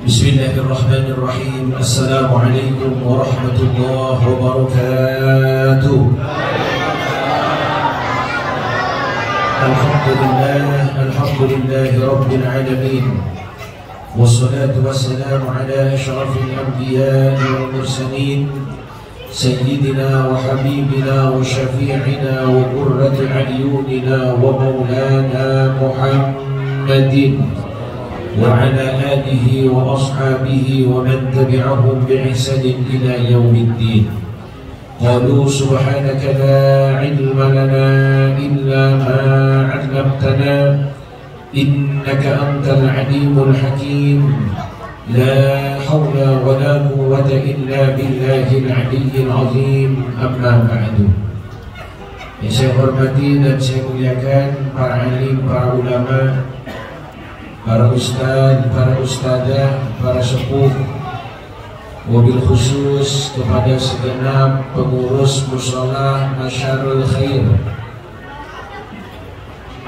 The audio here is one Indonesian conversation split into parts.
Bismillahirrahmanirrahim. Assalamualaikum warahmatullahi wabarakatuh. Alhamdulillahi rabbil alamin. Wassalatu wassalamu ala asyrafil anbiya'i wal mursalin sayyidina wa habibina wa syafi'ina wa qurrati a'yunina wa maulana Muhammadin wa ala alihi wa ashabihi wa man tabi'ahum bi'ihsanin ila yaumiddin. Qalu subhanaka la ilma lana illa ma 'allamtana innaka antal alimul hakim. La hawla wa la quwwata illa billahil aliyyil azim. Amma ba'du. Yang saya hormati dan saya muliakan para alim, para ulama, para ustaz, para ustadzah, para sepuh, wabil khusus kepada segenap pengurus mushola Masyarul Khair,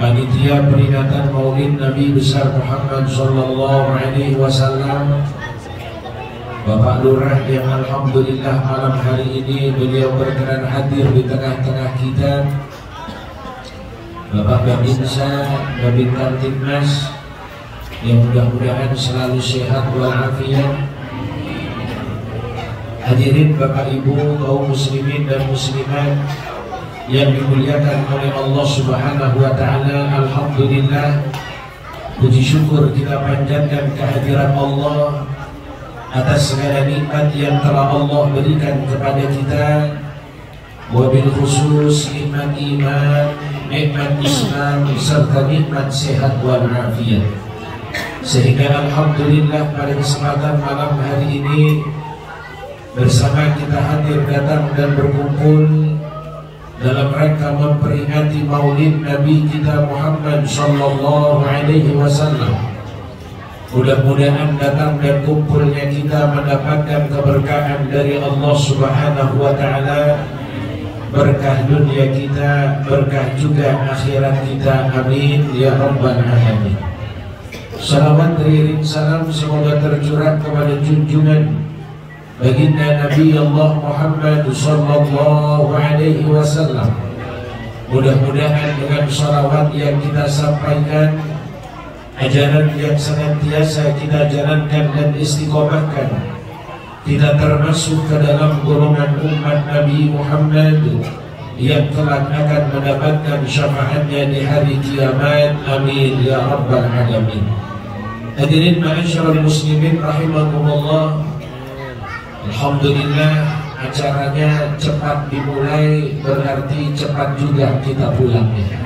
panitia peringatan Maulid Nabi besar Muhammad sallallahu alaihi wasallam, Bapak Lurah yang alhamdulillah malam hari ini beliau berkenan hadir di tengah-tengah kita, Bapak Babinsa, Babinkan Timnas, yang mudah-mudahan selalu sehat walafiat. Hadirin Bapak Ibu kaum muslimin dan muslimat yang dimuliakan oleh Allah Subhanahu wa taala, alhamdulillah, puji syukur kita panjatkan kehadiran Allah atas segala nikmat yang telah Allah berikan kepada kita, wabil khusus nikmat iman, nikmat Islam serta nikmat sehat walafiat. Sehingga alhamdulillah pada kesempatan malam hari ini bersama kita hadir datang dan berkumpul dalam rangka memperingati Maulid Nabi kita Muhammad sallallahu alaihi wasallam. Mudah-mudahan datang dan kumpulnya kita mendapatkan keberkahan dari Allah Subhanahu wa taala, berkah dunia kita, berkah juga akhirat kita. Amin ya rabbal alamin. Salawat teriring salam semoga tercurah kepada junjungan baginda Nabi Allah Muhammad sallallahu alaihi wasallam. Mudah-mudahan dengan salawat yang kita sampaikan, ajaran yang senantiasa kita jalankan dan istiqomahkan, kita termasuk ke dalam golongan umat Nabi Muhammad yang kelak akan mendapatkan syafaatnya di hari kiamat. Amin ya rabbal alamin. Hadirin ma'asyiral muslimin rahimakumullah, alhamdulillah acaranya cepat dimulai, berarti cepat juga kita pulangnya.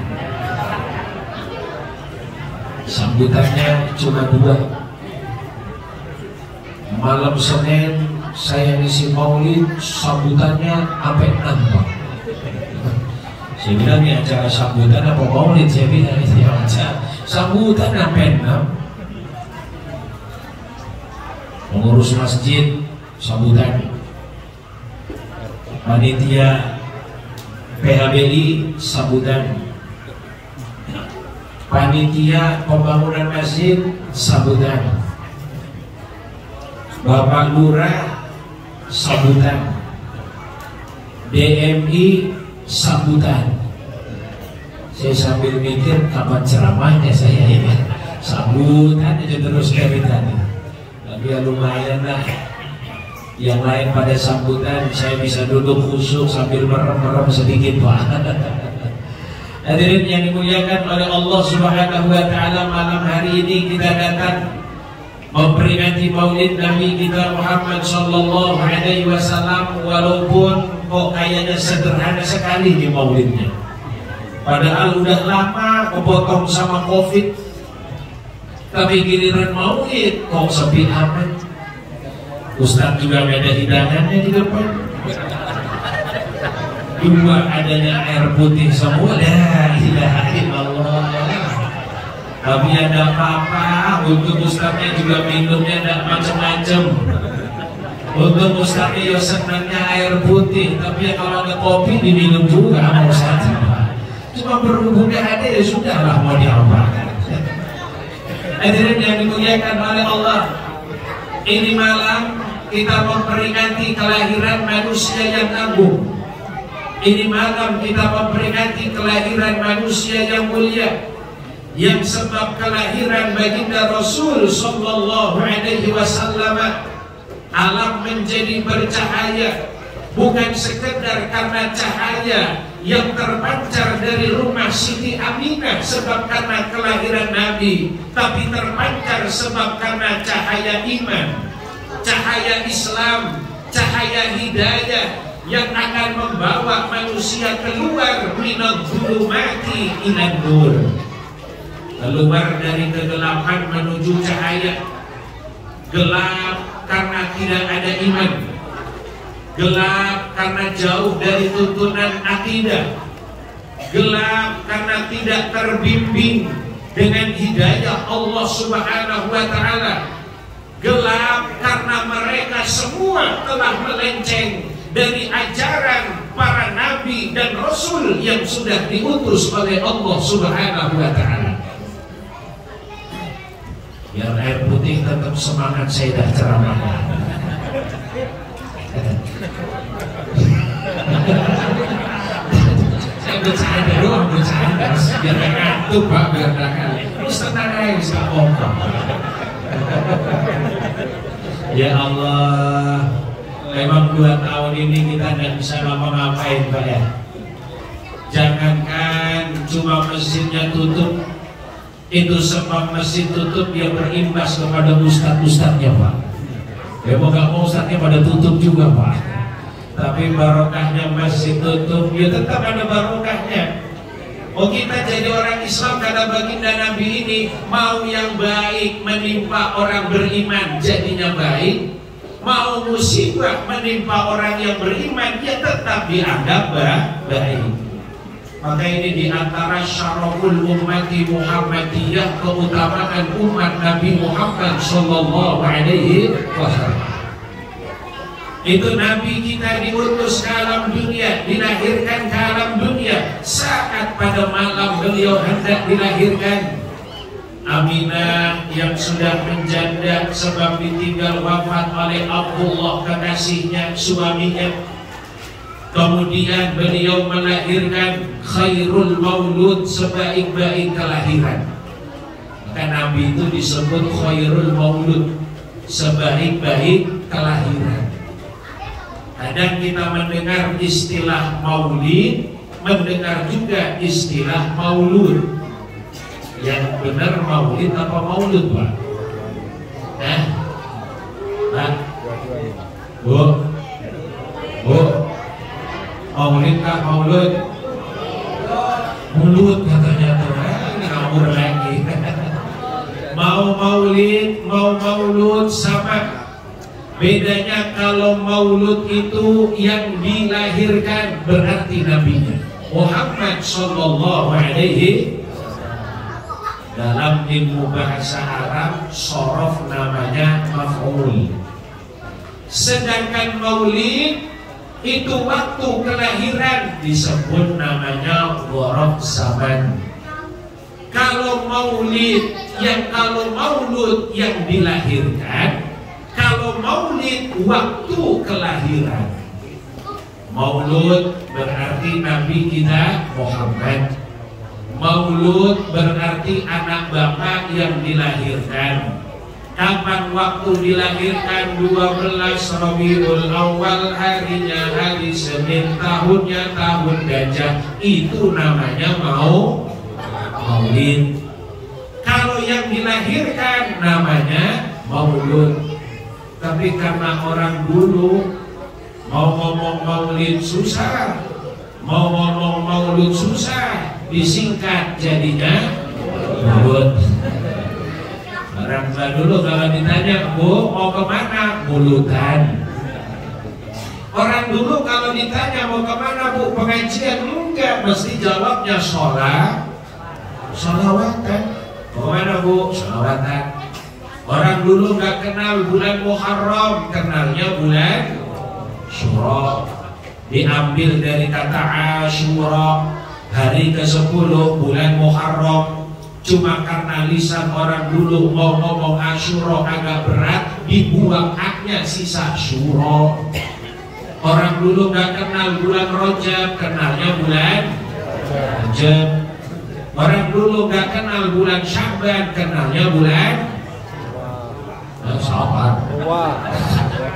Sambutannya cuma 2. Malam Senin saya ngisi maulid, sambutannya sampai 6. Saya bilang ini acara sambutan apa maulid? Saya bilang ini acara sambutan sampai 6. Pengurus masjid sambutan, panitia PHBI sambutan, panitia pembangunan masjid sambutan, Bapak Lurah sambutan, DMI sambutan. Saya sambil mikir kapan ceramahnya saya ini, sambutan aja terus dari tadi. Tapi ya lumayan lah. Yang lain pada sambutan, saya bisa duduk khusyuk sambil merem-merem sedikit Pak. Hadirin yang dimuliakan oleh Allah Subhanahu wa taala, malam hari ini kita datang memperingati Maulid Nabi kita Muhammad sallallahu alaihi wasallam, walaupun kok kayaknya sederhana sekali di maulidnya. Padahal udah lama kepotong sama Covid. Tapi giliran maulid kok sepi amat. Ustaz juga beda hidangannya di depan. 2 adanya air putih semua. La ilaha illallah. Tapi ada apa-apa. Untuk ustaznya juga minumnya tidak macam-macam. Untuk ustaznya ya senangnya air putih, tapi ya kalau ada kopi diminum juga sama ustaz. Cuma berhubung ada ya sudahlah, mau diapakan. Hadirin yang dimuliakan oleh Allah, Ini malam kita memperingati kelahiran manusia yang agung. Ini malam kita memperingati kelahiran manusia yang mulia, yang sebab kelahiran baginda Rasul sallallahu alaihi wasallam alam menjadi bercahaya, bukan sekedar karena cahaya yang terpancar dari rumah Siti Aminah sebab karena kelahiran Nabi, tapi terpancar sebab karena cahaya iman, cahaya Islam, cahaya hidayah yang akan membawa manusia keluar minadh-dhulumati ilan nur, keluar dari kegelapan menuju cahaya. Gelap karena tidak ada iman, gelap karena jauh dari tuntunan akidah, gelap karena tidak terbimbing dengan hidayah Allah Subhanahu wa ta'ala, gelap karena mereka semua telah melenceng dari ajaran para nabi dan rasul yang sudah diutus oleh Allah Subhanahu wa ta'ala. Biar air putih tetap semangat saya dah ceramah. Saya bercanda doang, bercanda biar gak ngantuk Pak, biar gak kali. Terus tenang aja, bisa ngomong. Ya Allah, memang 2 tahun ini kita tidak bisa ngapa-ngapain Pak ya. Jangankan cuma mesinnya tutup, itu sebab mesin tutup dia berimbas kepada ustadz-ustadznya Pak. Ya mau gak mau ustadznya pada tutup juga Pak. Tapi barokahnya masih tutup, ya tetap ada barokahnya. Oh kita jadi orang Islam kata baginda Nabi ini, mau yang baik menimpa orang beriman jadinya baik, mau musibah menimpa orang yang beriman ya tetap dianggap baik. Maka ini diantara syaraful ummati Muhammadiyah, keutamaan umat Nabi Muhammad sallallahu alaihi wasallam. Itu Nabi kita diutus ke alam dunia, dilahirkan ke alam dunia. Saat pada malam beliau hendak dilahirkan, Aminah yang sudah menjanda sebab ditinggal wafat oleh Abdullah kekasihnya, suaminya. Kemudian beliau melahirkan khairul maulud, sebaik-baik kelahiran. Maka Nabi itu disebut khairul maulud, sebaik-baik kelahiran. Kadang kita mendengar istilah maulid, mendengar juga istilah maulud. Yang benar maulid apa maulud Pak? Pak? Bu? Maulid kah maulud? Mulut katanya tuh, ngawur lagi. Mau maulid, mau maulud sama. Bedanya kalau maulud itu yang dilahirkan berarti nabinya Muhammad sallallahu alaihi. Dalam ilmu bahasa Arab sorof namanya maf'ul. Sedangkan maulid itu waktu kelahiran disebut namanya ghorab zaman. Kalau maulid kalau maulud yang dilahirkan, kalau maulid waktu kelahiran. Maulud berarti Nabi kita Muhammad. Maulud berarti anak bapak yang dilahirkan. Kapan waktu dilahirkan? 12 Rabiul Awal, harinya hari Senin, tahunnya tahun gajah. Itu namanya maulid. Kalau yang dilahirkan namanya maulud. Tapi karena orang dulu mau ngomong maulid susah, mau ngomong maulud susah, disingkat jadinya maulud. Orang tua dulu kalau ditanya, Bu mau kemana? Mulutan. Orang dulu kalau ditanya mau kemana Bu, pengajian? Enggak, mesti jawabnya sholawatan. Kemana Bu? Sholawatan. Orang dulu nggak kenal bulan Muharram, kenalnya bulan Syura. Diambil dari kata Asyura, hari ke-10 bulan Muharram. Cuma karena lisan orang dulu mau ngomong Asyura agak berat, dibuang haknya sisa Syuro. Orang dulu gak kenal bulan Rajab, kenalnya bulan Rajab. Orang dulu gak kenal bulan Sya'ban, kenalnya bulan sabar.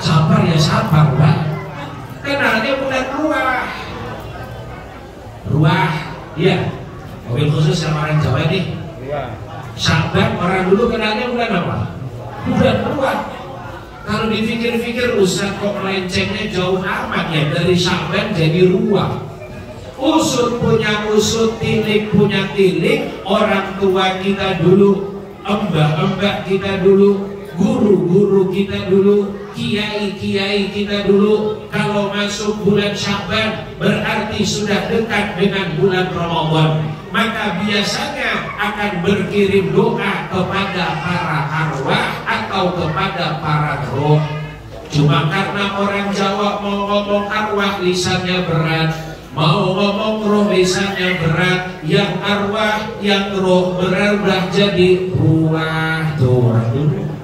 Sabar ya sabar, Pak. Kenalnya bulan Ruah. Ruah, iya. Mobil khusus sama orang Jawa nih. Sya'ban orang dulu kenalnya bulan apa? Bulan Ruah. Kalau dipikir-pikir Ustaz kok melencengnya jauh amat ya, dari Sya'ban jadi Ruah. Usut punya usut, tilik punya tilik. Orang tua kita dulu, mbak-mbak kita dulu, guru-guru kita dulu, kiai-kiai kita dulu. Kalau masuk bulan Sya'ban berarti sudah dekat dengan bulan Ramadan. Maka biasanya akan berkirim doa kepada para arwah atau kepada para roh. Cuma karena orang Jawa mau ngomong arwah lisannya berat, mau ngomong roh lisannya berat, yang arwah, yang roh berubah jadi ruah. Tuh orang dulu.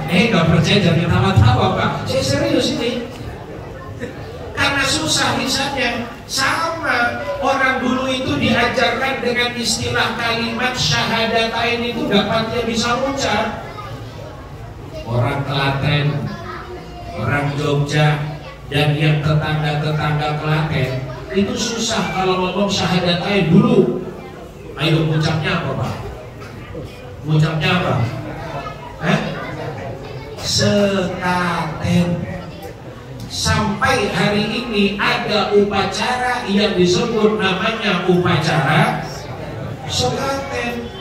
Gak percaya jangan tawa-tawa, Pak. Saya serius ini. Karena susah lisannya. Sama orang dulu itu diajarkan dengan istilah kalimat syahadatain itu dapatnya bisa ucap. Orang Klaten, orang Jogja, dan yang tetangga-tetangga Klaten itu susah kalau ngomong syahadatain dulu. Ayo ucapnya apa, Pak? Ucapnya apa? Sekaten. Sampai hari ini ada upacara yang disebut namanya upacara sekaten.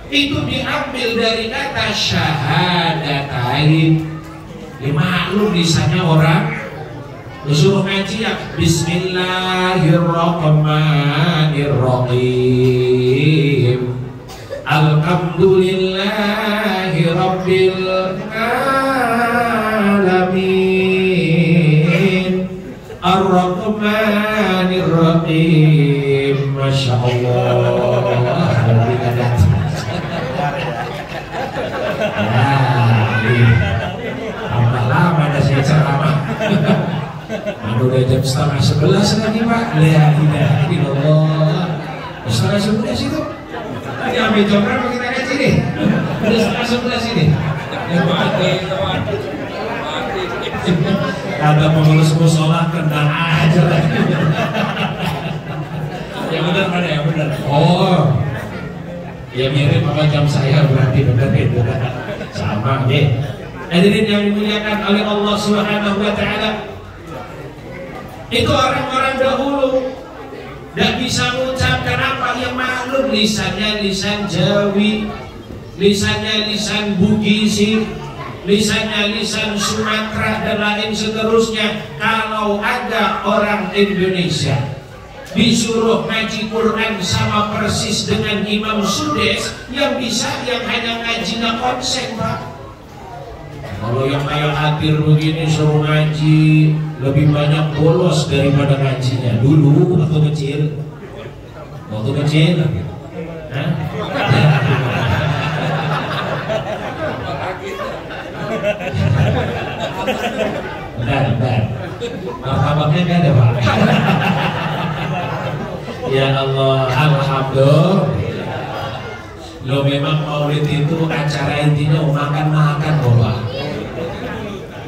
Itu diambil dari kata syahadatain. Maklum lisannya orang disuruh ngaji ya Bismillahirrahmanirrahim. Alhamdulillahi Rabbil Alamin. Ar-Rahmanir-Rahim. Masya Allah. Tambah lama dah saya ceramah. Udah jam 10:30 lagi, Pak. La ilaha illallah. 10:30 itu. Ya ambil jam berapa kita ngaji nih? Udah 10:30 ini. Ada pengurus musola kendang aja lagi. Yang benar mana yang benar? Oh, ya mirip sama jam saya berarti benar itu. Sama deh. Hadirin yang dimuliakan oleh Allah Subhanahu Wa Taala. Itu orang-orang dahulu tidak bisa mengucap. Kenapa? Yang maklum lisannya lisan Jawi, lisannya lisan Bugisi, lisannya lisan Sumatera dan lain seterusnya. Kalau ada orang Indonesia disuruh ngaji Quran sama persis dengan Imam Sudes, yang bisa yang hanya ngajinya konsen, Pak. Kalau yang kayak Atir begini suruh ngaji lebih banyak bolos daripada ngajinya. Dulu waktu kecil, Hah? Bentar. Martabaknya gak ada, Pak. Ya Allah, alhamdulillah. Lo memang maulid itu acara intinya makan-makan, Bapak.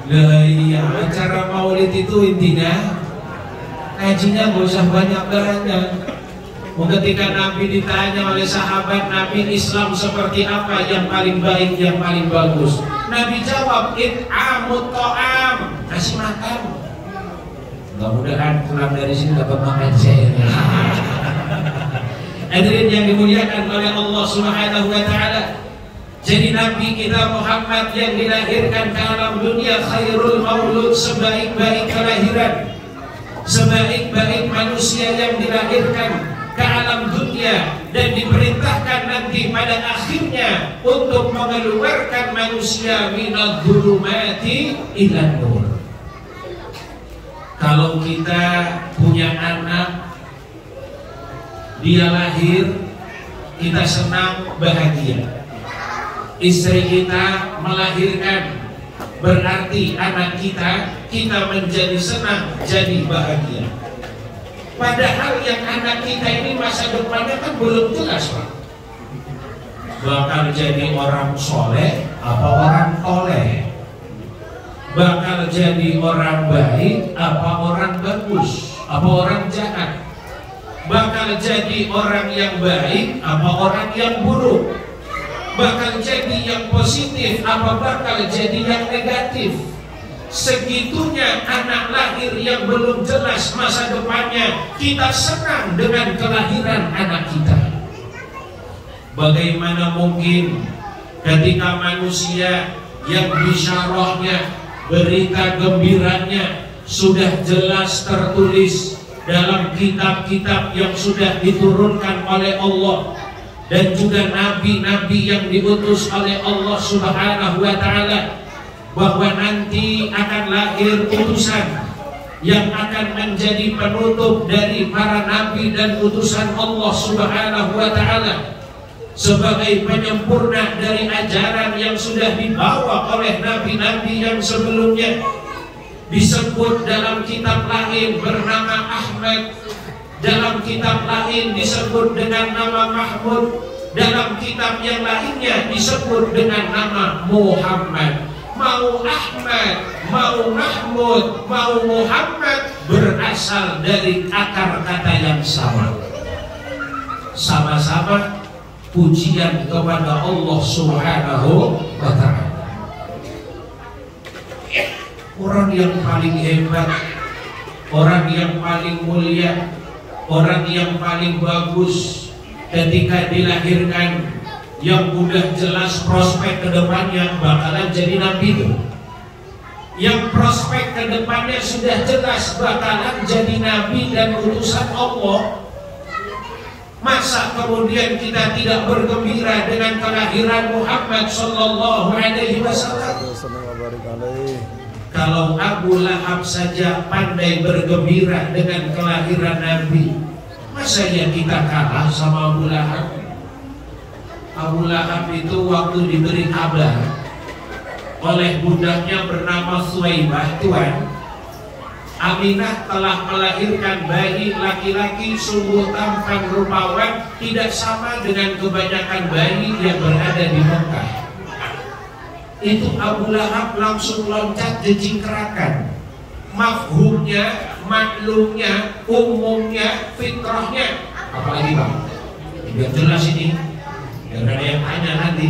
Nah iya, acara maulid itu intinya ngajinya gak usah banyak-banyak. Ketika Nabi ditanya oleh sahabat Nabi, Islam seperti apa yang paling baik, yang paling bagus? Nabi jawab, it'amut ta'am, kasih makan. Mudah-mudahan pulang dari sini dapat makan saya. Hadirin yang dimuliakan oleh Allah Subhanahu Wa Taala. Jadi Nabi kita Muhammad yang dilahirkan ke alam dunia khairul maulud, sebaik-baik kelahiran, sebaik-baik manusia yang dilahirkan ke alam dunia dan diperintahkan nanti pada akhirnya untuk mengeluarkan manusia minadh dhulumati ilan nur. Kalau kita punya anak, dia lahir kita senang, bahagia. Istri kita melahirkan, berarti anak kita menjadi senang, jadi bahagia. Padahal yang anak kita ini masa depannya kan belum jelas, Pak. Bakal jadi orang soleh apa orang toleh, bakal jadi orang baik apa orang bagus, apa orang jahat, bakal jadi orang yang baik apa orang yang buruk, bakal jadi yang positif apa bakal jadi yang negatif. Segitunya anak lahir yang belum jelas masa depannya, kita senang dengan kelahiran anak kita. Bagaimana mungkin ketika manusia yang bisyarahnya, berita gembiranya sudah jelas tertulis dalam kitab-kitab yang sudah diturunkan oleh Allah, dan juga nabi-nabi yang diutus oleh Allah Subhanahu wa Ta'ala, bahwa nanti akan lahir utusan yang akan menjadi penutup dari para nabi dan utusan Allah Subhanahu wa Ta'ala, sebagai penyempurna dari ajaran yang sudah dibawa oleh nabi-nabi yang sebelumnya. Disebut dalam kitab lain bernama Ahmad, dalam kitab lain disebut dengan nama Mahmud, dalam kitab yang lainnya disebut dengan nama Muhammad. Mau Ahmad, mau Mahmud, mau Muhammad berasal dari akar kata yang sama. Sama-sama pujian kepada Allah Subhanahu wa Ta'ala. Orang yang paling hebat, orang yang paling mulia, orang yang paling bagus ketika dilahirkan, yang udah jelas prospek kedepannya bakalan jadi nabi itu, yang prospek kedepannya sudah jelas bakalan jadi nabi dan utusan Allah. Masa kemudian kita tidak bergembira dengan kelahiran Muhammad Sallallahu Alaihi Wasallam? Kalau Abu Lahab saja pandai bergembira dengan kelahiran Nabi, masa ya kita kalah sama Abu Lahab? Abu Lahab itu waktu diberi kabar oleh budaknya bernama Suwaibah, Tuan, Aminah telah melahirkan bayi laki-laki sungguh tampan rupawan, tidak sama dengan kebanyakan bayi yang berada di Mekah. Itu Abu Lahab langsung loncat jejingkrakan. Mafhumnya, maklumnya, umumnya, fitrahnya. Apalagi Bang? Biar jelas ini, biar ada yang tanya nanti.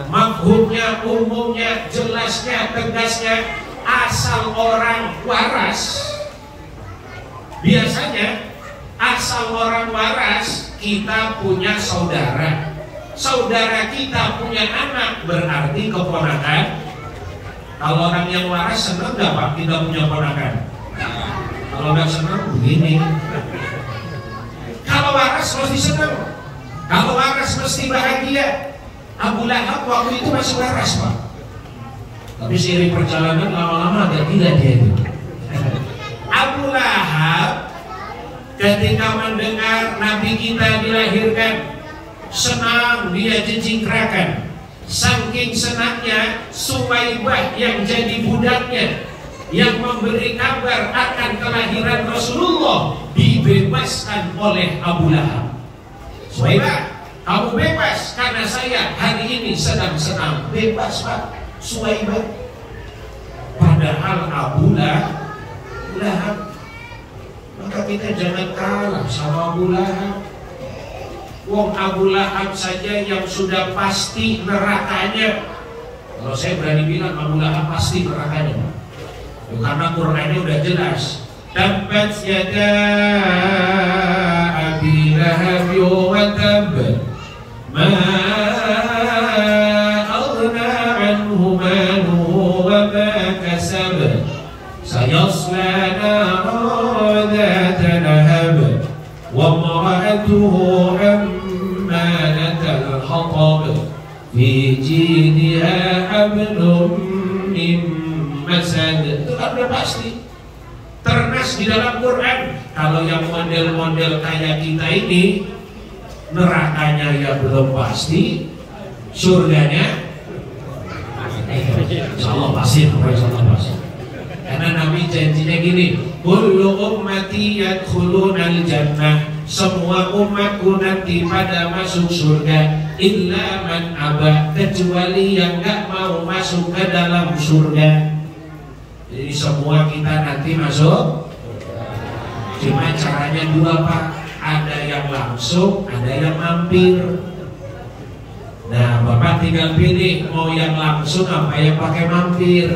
Mafhumnya, umumnya, jelasnya, tegasnya. Asal orang waras, biasanya asal orang waras kita punya saudara, saudara kita punya anak, berarti keponakan. Kalau orang yang waras senang nggak Pak kita punya ponakan? Kalau nggak senang begini. Kalau waras mesti senang, kalau waras mesti bahagia. Abu Lahab waktu itu masih waras Pak, tapi seiring perjalanan lama-lama agak gila dia itu. Abu Lahab ketika mendengar Nabi kita dilahirkan, senang dia jejingkrakan. Saking senangnya, Suwaibah yang jadi budaknya, yang memberi kabar akan kelahiran Rasulullah, dibebaskan oleh Abu Lahab. Suwaibah, kamu bebas karena saya hari ini sedang senang. Bebas Pak Suwaibah. Padahal Abu Lahab, maka kita jangan kalah sama Abu Lahab. Wong Abu Lahab saja yang sudah pasti nerakanya. Kalau saya berani bilang Abu Lahab pasti nerakanya, karena Qur'annya udah jelas. Tabbat yada Abi Lahab wa tab, ma sayasla naran dhata lahab wa imra'atuhu hammalatal hatab fi jidha hablum min masad. Itu kan udah pasti ternas di dalam Quran. Kalau yang model-model kayak kita ini nerakanya ya belum pasti, surganya insyaallah pasti, insyaallah pasti. Karena Nabi janjinya gini, kullu ummati yadkhulunal jannah, semua umatku nanti pada masuk surga, illa man aba, kecuali yang gak mau masuk ke dalam surga. Jadi semua kita nanti masuk, cuma caranya dua Pak, ada yang langsung, ada yang mampir. Nah Bapak tinggal pilih mau yang langsung apa yang pakai mampir.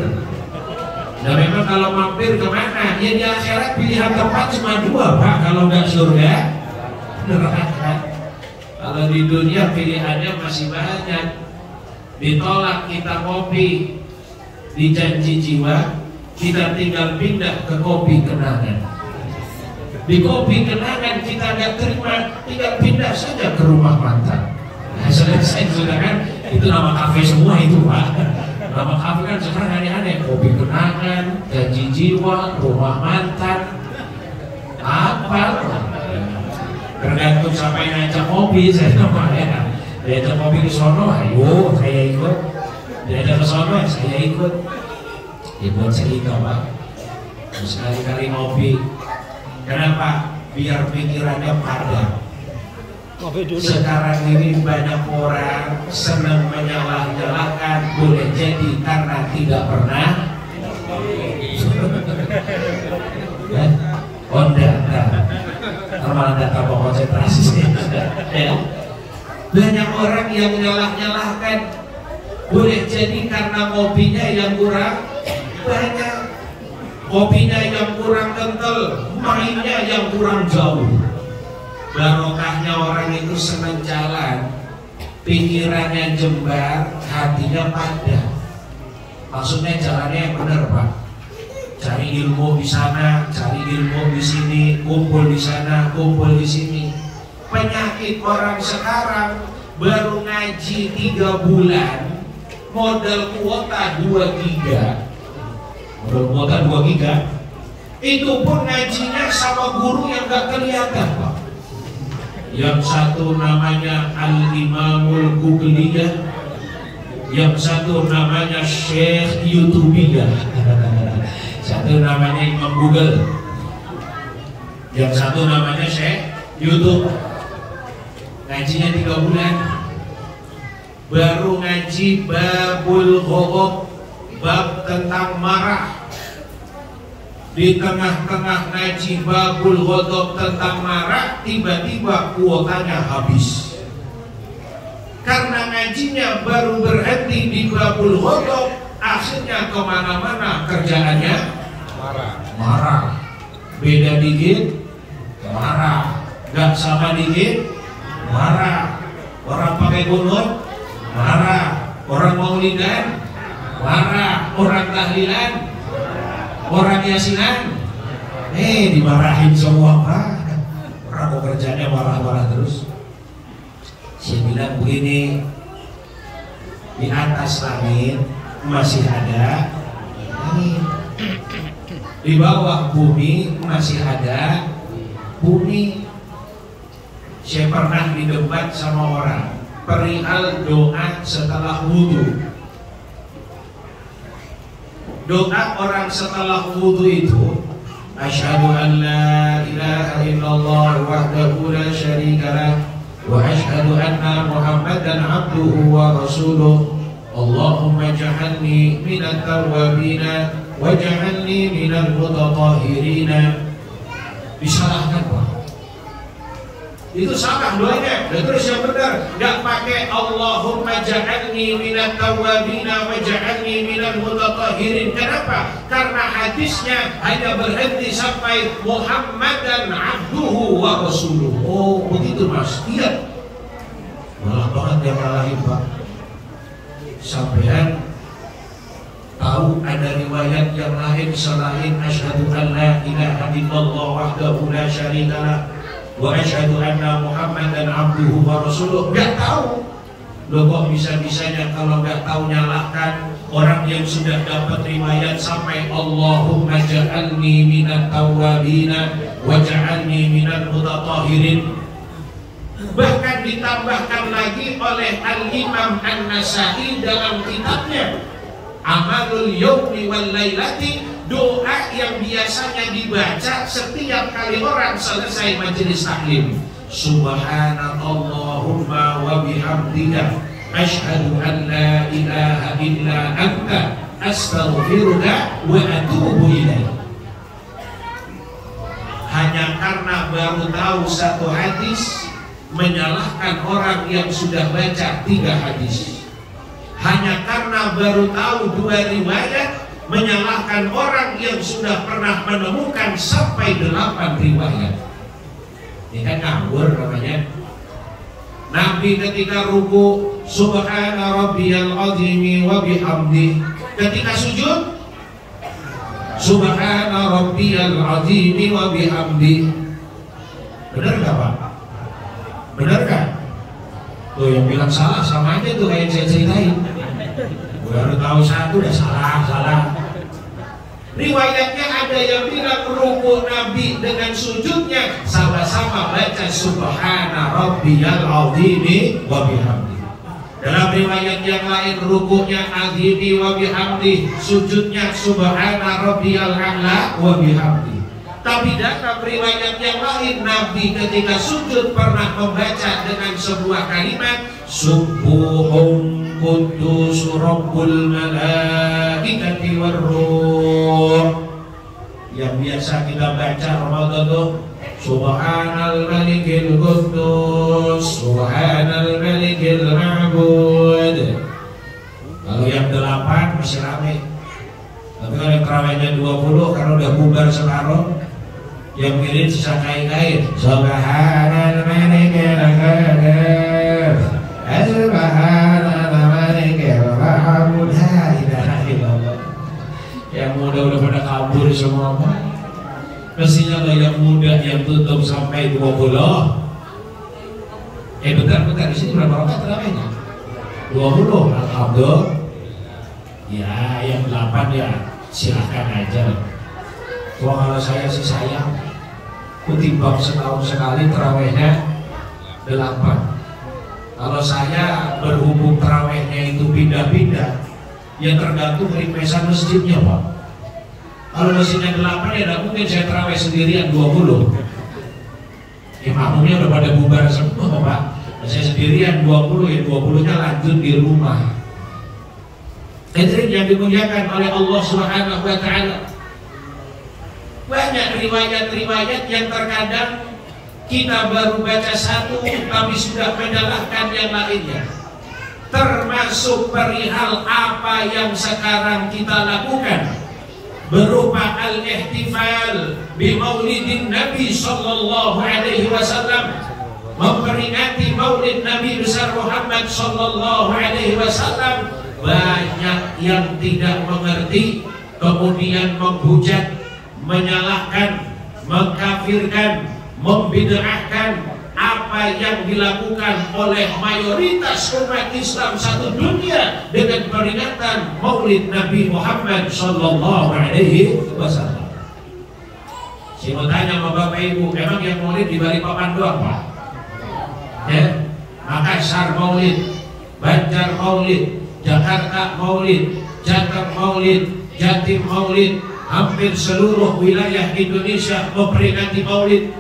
Nah memang kalau mampir kemana? Ya di akhirat pilihan tempat cuma dua Pak, kalau nggak surga, neraka. Kalau di dunia pilihannya masih banyak. Ditolak kita kopi, dijanji jiwa, kita tinggal pindah ke kopi kenangan. Di kopi kenangan kita nggak terima, tinggal pindah saja ke rumah mantan. Nah, selesai sudah kan? Itu nama kafe semua itu Pak. Nama kafe kan sekarang aneh-aneh, kopi kenangan, janji jiwa, rumah mantan, apa? Tergantung siapa yang ngajak kopi, saya namanya. Diajak kopi ke sono, ayo saya ikut. Diajak ke sono, saya ikut. Ya buat cerita Pak. Sekali-kali ngopi. Kenapa? Biar pikirannya padam. Sekarang ini banyak orang senang menyalah-nyalahkan, boleh jadi karena tidak pernah. Oh enggak. Malah data konsentrasi. Ya. Banyak orang yang nyalah-nyalahkan, boleh jadi karena kopinya yang kurang banyak, kopinya yang kurang kental, mainnya yang kurang jauh. Barokahnya orang itu senang jalan, pikirannya jembar, hatinya padat. Maksudnya jalannya yang benar Pak. Cari ilmu di sana, cari ilmu di sini, kumpul di sana, kumpul di sini. Penyakit orang sekarang baru ngaji 3 bulan, modal kuota 2 giga. Modal kuota 2 giga. Itu pun ngajinya sama guru yang gak kelihatan Pak. Yang satu namanya Al-Imamul Googliyah, yang satu namanya Syekh YouTubiyah, satu namanya Imam Google, yang satu namanya Syekh YouTube. Ngajinya 3 bulan, baru ngaji babul ghadab, bab tentang marah. Di tengah-tengah ngaji babul ghadab tentang marah, tiba-tiba kuotanya habis. Karena ngajinya baru berhenti di babul ghadab, akhirnya kemana-mana kerjaannya marah. Beda dikit marah, gak sama dikit marah. Orang pakai kunut marah, orang maulidan marah, orang tahlilan, orang yasinan, dimarahin semua Pak. Orang mau kerjanya marah-marah terus. Saya bilang begini, di atas langit masih ada langit, di bawah bumi masih ada bumi. Saya pernah didebat sama orang perihal doa setelah wudhu. Doa orang setelah wudhu itu, asyhadu an la ilaha illallah wahdahu la syarika lah wa asyhadu anna Muhammadan abduhu wa rasuluh. Allahumma ja'alni minat tawwabina wa ja'alni minal mutatahhirina. Disalahkan Pak. Itu salah doanya. Dan terus yang benar, enggak pakai Allahumma ja'alni minat tawwabina wa ja'alni minal mutatahhirin. Kenapa? Karena hadisnya hanya berhenti sampai Muhammadan abduhu wa rasuluh. Oh, begitu Mas. Iya. Malah banget yang ngalahin Pak. Sampean tahu ada riwayat yang lain selain asyhadu an la ilaha illallah wahdahu la syarikalah wa asyhadu anna Muhammadan abduhu wa rasuluh? Enggak tahu. Loh kok bisa-bisanya kalau enggak tahu nyalahkan orang yang sudah dapat riwayat sampai Allahumma ja'alni minat tawwabina wa ja'alni minal mutatahhirin. Bahkan bahkan ditambahkan lagi oleh Al-Imam An-Nasa'i dalam kitabnya Amalul Yawmi wal Lailati, doa yang biasanya dibaca setiap kali orang selesai majelis taklim. Subhanallahumma wa bihamdika asyhadu an la ilaha illa anta astaghfiruka wa atubu ilaik. Hanya karena baru tahu satu hadis menyalahkan orang yang sudah baca 3 hadis. Hanya karena baru tahu 2 riwayat menyalahkan orang yang sudah pernah menemukan sampai 8 riwayat. Ini kan ngawur namanya. Nabi ketika ruku subhana rabbiyal azimi wa bihamdi, ketika sujud subhana rabbiyal azimi wa bihamdi. Benar gak Pak? Benar gak? Tuh yang bilang salah sama aja tuh kayak saya ceritain. Baru tahu satu udah salah. Riwayatnya ada yang bilang ruku Nabi dengan sujudnya sama-sama baca subhana rabbiyal azimi wa bihamdi. Dalam riwayat yang lain rukunya azimi wa bihamdi, sujudnya subhana rabbiyal a'la wa bihamdi. Tapi dalam riwayat yang lain Nabi ketika sujud pernah membaca dengan sebuah kalimat subuhun Qudus Rabbul Malaikati Warruh, yang biasa kita baca Ramadan tuh Subhanal Malikil Qudus Subhanal Malikil Ma'bud. Kalau yang 8 masih rame. Tapi kalau yang terawihnya 20 karena udah bubar separuh, yang kiri sisa kain-kain Subhanal Malikil Qudus Subhanal yang muda udah pada kabur semua. Mestinya lo yang muda yang tutup sampai 20. Bentar di sini berapa rakaat terawihnya? 20. Alhamdulillah. Ya yang 8 ya silahkan aja. Kalau saya sih sayang, kutimbang setahun sekali terawihnya 8. Kalau saya berhubung terawihnya itu pindah-pindah, ya tergantung requestan masjidnya Pak. Kalau masjidnya 8 ya tidak mungkin saya terawih sendirian 20. Ya makmumnya udah pada bubar semua Pak. Saya sendirian 20, ya 20-nya lanjut di rumah. Hadirin yang dimuliakan oleh Allah Subhanahu wa taala. Banyak riwayat-riwayat yang terkadang kita baru baca satu tapi sudah menyalahkan yang lainnya. Termasuk perihal apa yang sekarang kita lakukan berupa al-ihtifal bi maulidin Nabi sallallahu alaihi wasallam, memperingati maulid Nabi besar Muhammad sallallahu alaihi wasallam. Banyak yang tidak mengerti, kemudian menghujat, menyalahkan, mengkafirkan, membid'ahkan apa yang dilakukan oleh mayoritas umat Islam satu dunia dengan peringatan Maulid Nabi Muhammad sallallahu alaihi wasallam. Saya mau tanya sama Bapak Ibu, memang yang Maulid di Balikpapan doang Pak? Ya, Makassar Maulid, Banjar Maulid, Jakarta Maulid, Jateng Maulid, Jatim Maulid, hampir seluruh wilayah Indonesia memperingati Maulid.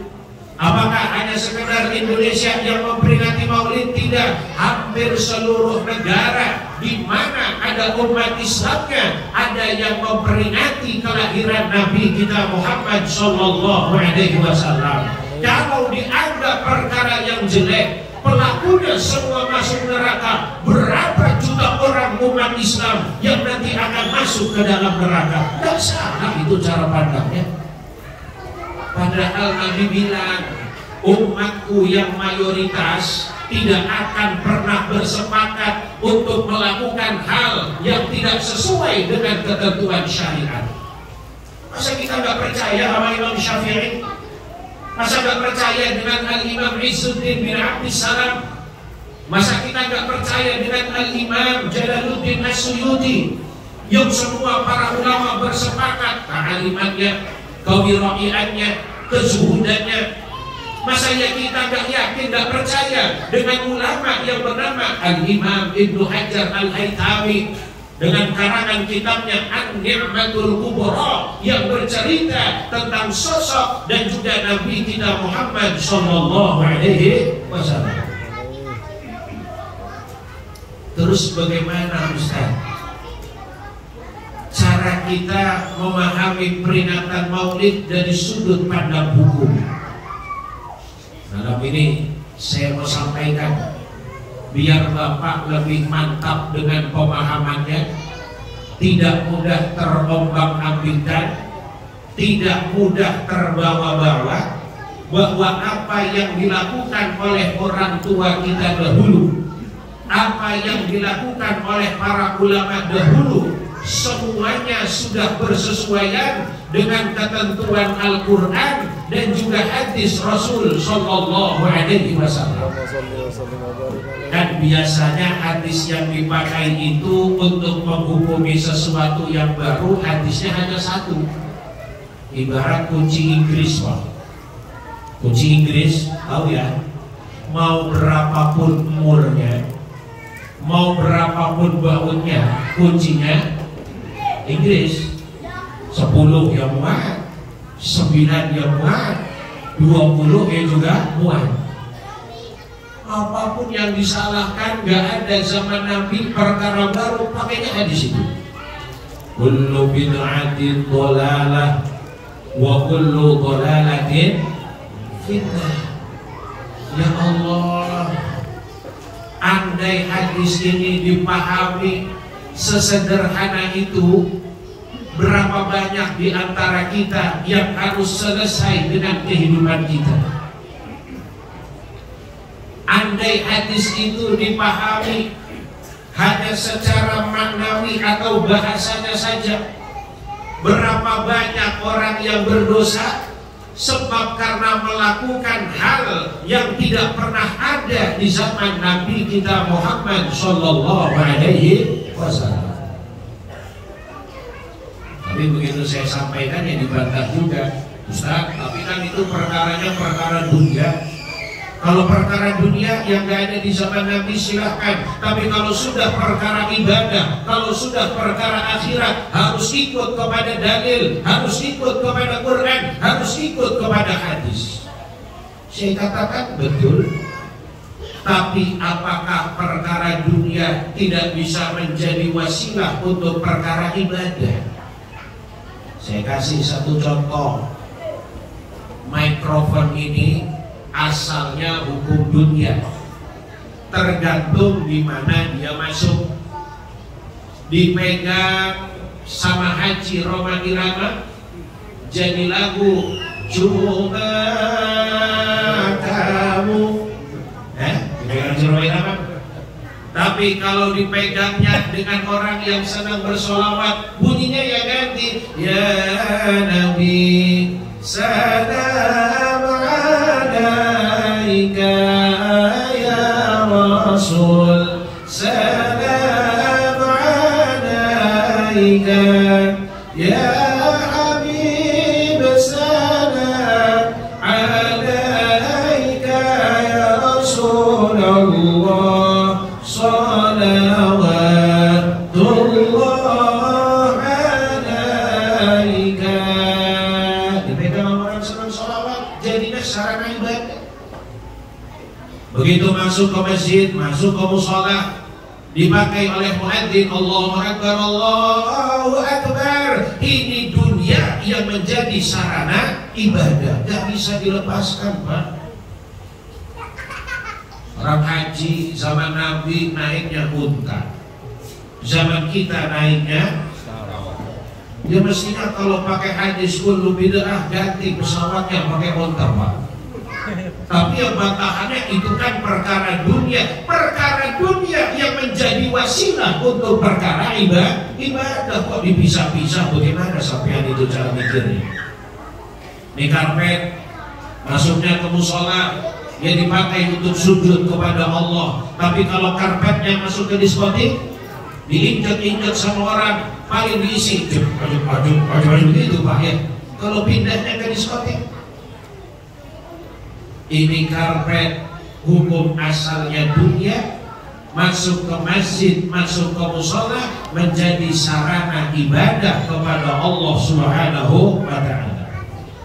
Apakah hanya sekedar Indonesia yang memperingati Maulid? Tidak, hampir seluruh negara di mana ada umat Islamnya ada yang memperingati kelahiran Nabi kita Muhammad sallallahu alaihi wasallam. Kalau dianggap perkara yang jelek, pelakunya semua masuk neraka, berapa juta orang umat Islam yang nanti akan masuk ke dalam neraka? Tidak salah itu cara pandangnya. Padahal Nabi bilang umatku yang mayoritas tidak akan pernah bersepakat untuk melakukan hal yang tidak sesuai dengan ketentuan syariat. Masa kita nggak percaya sama Imam Syafi'i? Masa nggak percaya dengan Al-Imam Izzuddin bin Abdissalam? Masa kita nggak percaya dengan Al-Imam Jalaluddin As-Suyuti yang semua para ulama bersepakat kealimannya, kewiraiannya, kezuhudannya, Masa ya kita nggak yakin, nggak percaya dengan ulama yang bernama Al-Imam Ibnu Hajar Al-Haytami dengan karangan kitabnya An-Ni'matul Kubra yang bercerita tentang sosok dan juga Nabi kita Muhammad Sallallahu Alaihi Wasallam. Terus bagaimana Ustaz cara kita memahami peringatan Maulid dari sudut pandang hukum? Dalam ini saya mau sampaikan biar Bapak lebih mantap dengan pemahamannya, tidak mudah terombang-ambingkan, tidak mudah terbawa-bawa, bahwa apa yang dilakukan oleh orang tua kita dahulu, apa yang dilakukan oleh para ulama dahulu, semuanya sudah bersesuaian dengan ketentuan Al-Quran dan juga hadis Rasul Sallallahu Alaihi Wasallam. Dan biasanya hadis yang dipakai itu untuk menghukumi sesuatu yang baru, hadisnya hanya satu. Ibarat kunci Inggris, Pak. Kunci Inggris, tahu ya? Mau berapapun umurnya, mau berapapun bautnya, kuncinya Inggris. 10 yang muat, 9 yang muat, 20 yang juga muat. Apapun yang disalahkan, gak ada zaman Nabi perkara baru, pakainya hadis itu. Kullu bid'atin dhalalah wa kullu dhalalatin fitnah. Ya Allah, andai hadis ini dipahami sesederhana itu, berapa banyak di antara kita yang harus selesai dengan kehidupan kita. Andai hadis itu dipahami hanya secara maknawi atau bahasanya saja, berapa banyak orang yang berdosa sebab karena melakukan hal yang tidak pernah ada di zaman Nabi kita Muhammad Sallallahu Alaihi Wasallam. Tapi begitu saya sampaikan ya dibantah juga, Ustaz, tapi kan itu perkaranya perkara dunia. Kalau perkara dunia yang gak ada di zaman Nabi silahkan, tapi kalau sudah perkara ibadah, kalau sudah perkara akhirat, harus ikut kepada dalil, harus ikut kepada Quran, harus ikut kepada hadis. Saya katakan betul. Tapi apakah perkara dunia tidak bisa menjadi wasilah untuk perkara ibadah? Saya kasih satu contoh. Mikrofon ini asalnya hukum dunia, tergantung di mana dia masuk. Dipegang sama Haji Roma Irama, jadi lagu Cuma Kamu. Dipegang Haji Roma Irama. Tapi kalau dipegangnya dengan orang yang senang bersolawat, bunyinya ya ganti. Ya Nabi salam alaika, ya Rasul salam alaika, ya Habib salam alaika, ya Rasulullah salawatullah alaika. Dipegang orang senang sholawat, jadinya sarana ibadah. Begitu masuk ke masjid, masuk ke mushola, dipakai oleh muadzin, Allahu Akbar, Allahu Akbar. Ini dunia yang menjadi sarana ibadah, gak bisa dilepaskan, Pak. Orang haji zaman Nabi naiknya unta, zaman kita naiknya, dia mestinya kalau pakai hadis kullu bid'ah ganti pesawatnya pakai unta, Pak. Tapi yang bantahannya itu kan perkara dunia yang menjadi wasilah untuk perkara ibadah. Kok dipisah-pisah? Bagaimana sampean itu cara mikirnya? Ini karpet masuknya ke musola, yang dipakai untuk sujud kepada Allah. Tapi kalau karpetnya masuk ke diskotik, diinjak-injak sama orang, paling diisi maju gitu, Pak ya. Kalau pindahnya ke diskotik, Ini karpet hukum asalnya dunia, masuk ke masjid, masuk ke mushola menjadi sarana ibadah kepada Allah Subhanahu wa ta'ala.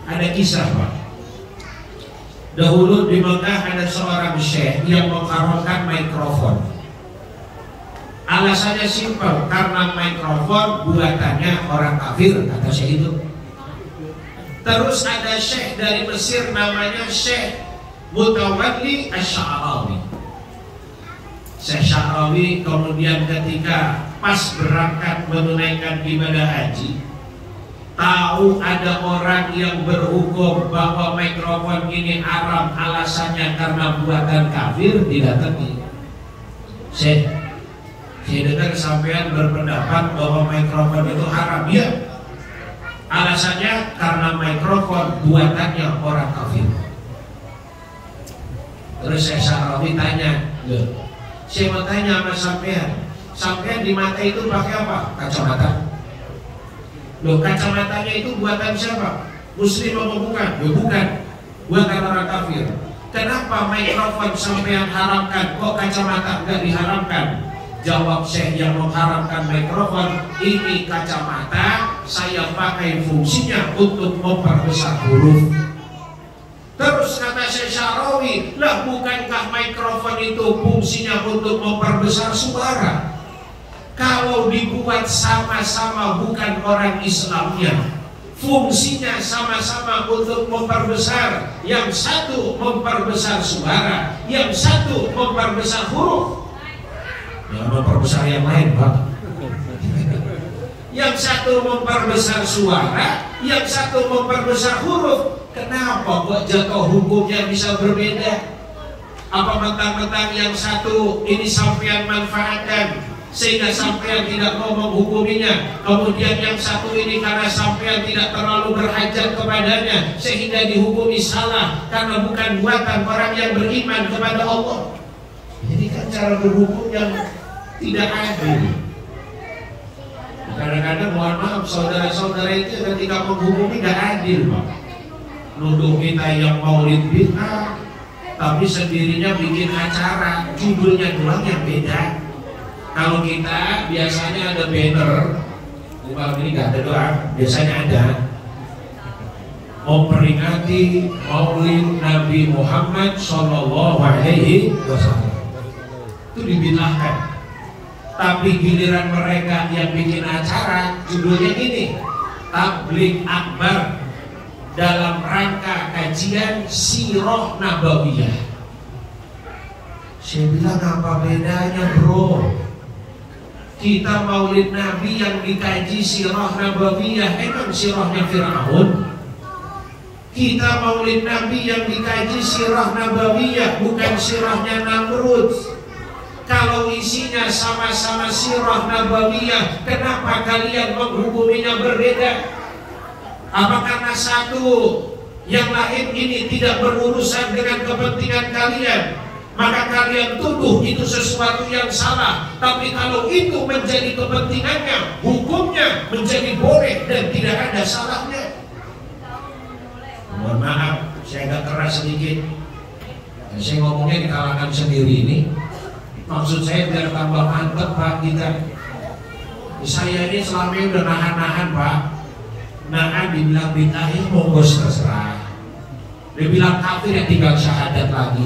Ada kisah Pak. Dahulu di Mekah ada seorang syekh yang mengharamkan mikrofon. Alasannya simpel, karena mikrofon buatannya orang kafir, kata syekh itu. Terus ada syekh dari Mesir namanya Syekh Mutawalli Asy-Sya'rawi. Syekh Sya'rawi kemudian ketika pas berangkat menunaikan ibadah haji, tahu ada orang yang berhukum bahwa mikrofon ini haram, alasannya karena buatan kafir, didatangi. Syekh, saya dengar sampean berpendapat bahwa mikrofon itu haram. Ya, alasannya karena mikrofon buatannya orang kafir. Terus Syekh Sya'rawi tanya, saya mau tanya sama sampean di mata itu pakai apa? Kacamata. Loh, kacamatanya itu buatan siapa? Muslim atau bukan? Ya bukan, buatan orang kafir. Kenapa mikrofon sampean haramkan, kok kacamata enggak diharamkan? Jawab Syekh yang mengharamkan mikrofon, ini kacamata saya pakai fungsinya untuk memperbesar huruf. Terus kata Syekh Sya'rawi, lah bukankah mikrofon itu fungsinya untuk memperbesar suara? Kalau dibuat sama-sama bukan orang Islamnya, fungsinya sama-sama untuk memperbesar. Yang satu memperbesar suara, yang satu memperbesar huruf. Ya, memperbesar yang lain Pak. Yang satu memperbesar suara, yang satu memperbesar huruf. Kenapa kok jatuh hukumnya bisa berbeda? Apa mentang-mentang yang satu ini sampean manfaatkan sehingga sampean tidak mau menghukuminya, kemudian yang satu ini karena sampean tidak terlalu berhajat kepadanya sehingga dihukumi salah karena bukan buatan orang yang beriman kepada Allah? Jadi kan cara berhukum yang tidak adil. Kadang-kadang mohon maaf, saudara-saudara itu ketika menghukumi tidak adil Pak. Nuduh kita yang maulid bid'ah, tapi sendirinya bikin acara, judulnya doang yang beda. Kalau kita biasanya ada banner, kalau ini nggak ada doang, biasanya ada memperingati maulid Nabi Muhammad Sallallahu Alaihi Wasallam. Itu dibid'ahkan. Tapi giliran mereka yang bikin acara, judulnya gini, Tabligh Akbar dalam rangka kajian Sirah Nabawiyah. Saya bilang apa bedanya bro? Kita maulid Nabi yang dikaji Sirah Nabawiyah, emang sirahnya Fir'aun? Kita maulid Nabi yang dikaji Sirah Nabawiyah, bukan sirahnya Namrud. Kalau isinya sama-sama Sirah Nabawiyah, kenapa kalian menghukuminya berbeda? Apa karena satu yang lain ini tidak berurusan dengan kepentingan kalian, maka kalian tuduh itu sesuatu yang salah? Tapi kalau itu menjadi kepentingannya, hukumnya menjadi boleh dan tidak ada salahnya. Mohon maaf, saya agak keras sedikit. Saya ngomongnya di kalangan sendiri ini. Maksud saya biar tambah mantep Pak kita. Saya ini selama ini udah nahan-nahan Pak. Nahan dibilang bid'ah ya monggo terserah. Dibilang kafir ya tinggal syahadat lagi.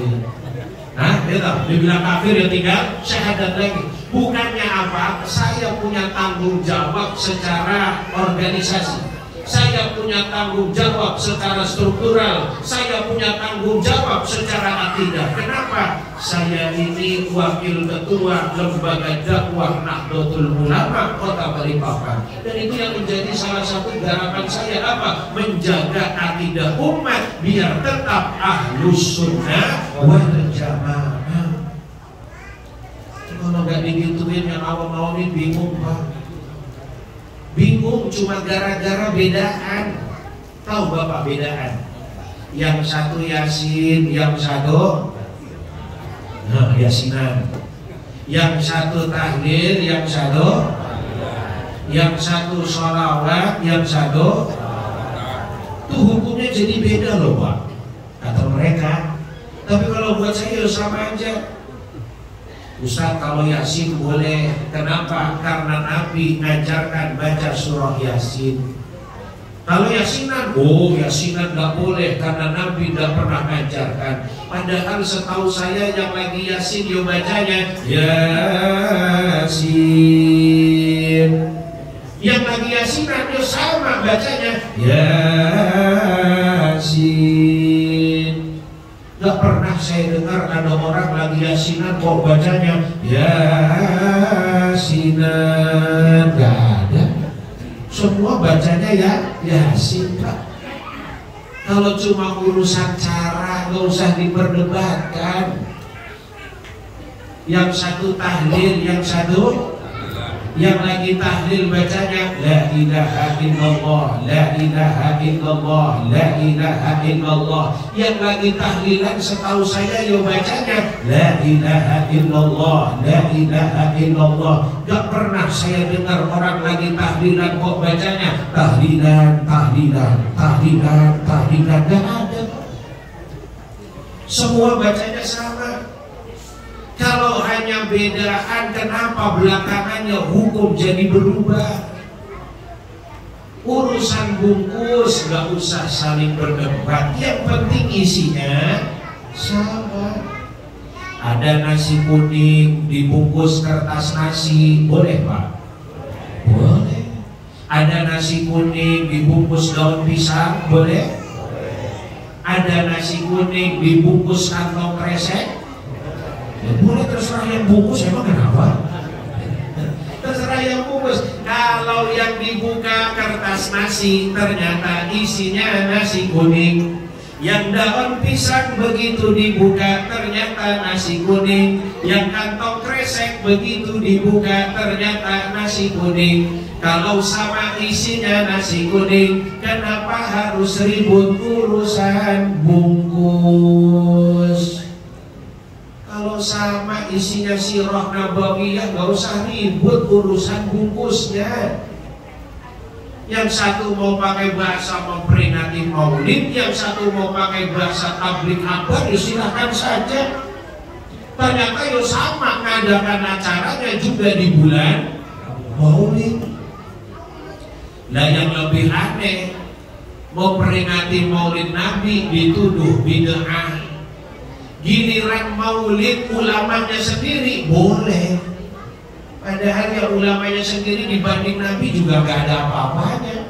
Nah, dibilang kafir ya tinggal syahadat lagi. Bukannya apa? Saya punya tanggung jawab secara organisasi. Saya punya tanggung jawab secara struktural. Saya punya tanggung jawab secara akidah. Kenapa? Saya ini wakil ketua lembaga dakwah Nahdlatul Ulama Kota Balikpapan. Dan itu yang menjadi salah satu garapan saya apa? Menjaga akidah umat biar tetap ahlus sunnah wal jamaah. Kalau nggak digituin yang awam-awam ini bingung Pak. Bingung cuma gara-gara bedaan. Tahu Bapak bedaan? Yang satu Yasin, yang satu Yasinan. Yang satu tahlil, yang satu sholawat, yang satu. Tuh hukumnya jadi beda loh Pak. Kata mereka, Tapi kalau buat saya sama aja. Ustaz, kalau Yasin boleh. Kenapa? Karena Nabi ngajarkan baca surah Yasin. Kalau Yasinan, oh Yasinan gak boleh karena Nabi gak pernah ngajarkan. Padahal setahu saya yang lagi Yasin yo bacanya Yasin. Yang lagi Yasinan yo sama bacanya Yasin. Gak pernah saya dengar ada orang lagi Yasinan kok bacanya Yasinan. Gak ada. Semua bacanya ya Yasin, Pak. Kalau cuma urusan cara nggak usah diperdebatkan. Yang satu tahlil, yang lagi tahlil bacanya la ilaha illallah, la ilaha illallah, la ilaha illallah. Yang lagi tahlilan setahu saya yo bacanya la ilaha illallah, la ilaha illallah. Gak pernah saya dengar orang lagi tahlilan kok bacanya tahlilan, tahlilan, tahlilan, tahlilan. Gak ada. Semua bacanya sama. Kalau hanya bedaan, kenapa belakangannya hukum jadi berubah? Urusan bungkus gak usah saling berdebat. Yang penting isinya sama. Ada nasi kuning dibungkus kertas nasi, boleh Pak? Boleh. Ada nasi kuning dibungkus daun pisang, boleh? Ada nasi kuning dibungkus kantong kresek, ya boleh, terserah yang bungkus. Emang kenapa? Terserah yang bungkus. Kalau yang dibuka kertas nasi ternyata isinya nasi kuning, yang daun pisang begitu dibuka ternyata nasi kuning, yang kantong kresek begitu dibuka ternyata nasi kuning. Kalau sama isinya nasi kuning, kenapa harus ribut urusan bungkus? Kalau sama isinya sirah nabawiyah, gak usah ribut urusan bungkusnya. Yang satu mau pakai bahasa memperingati maulid, yang satu mau pakai bahasa tabligh akbar, ya silahkan saja. Ternyata ya sama ngadakan acaranya juga di bulan maulid. Nah yang lebih aneh, mau peringati maulid Nabi dituduh bid'ah. Giliran maulid ulamanya sendiri boleh. Padahal ya ulamanya sendiri dibanding Nabi juga gak ada apa-apanya.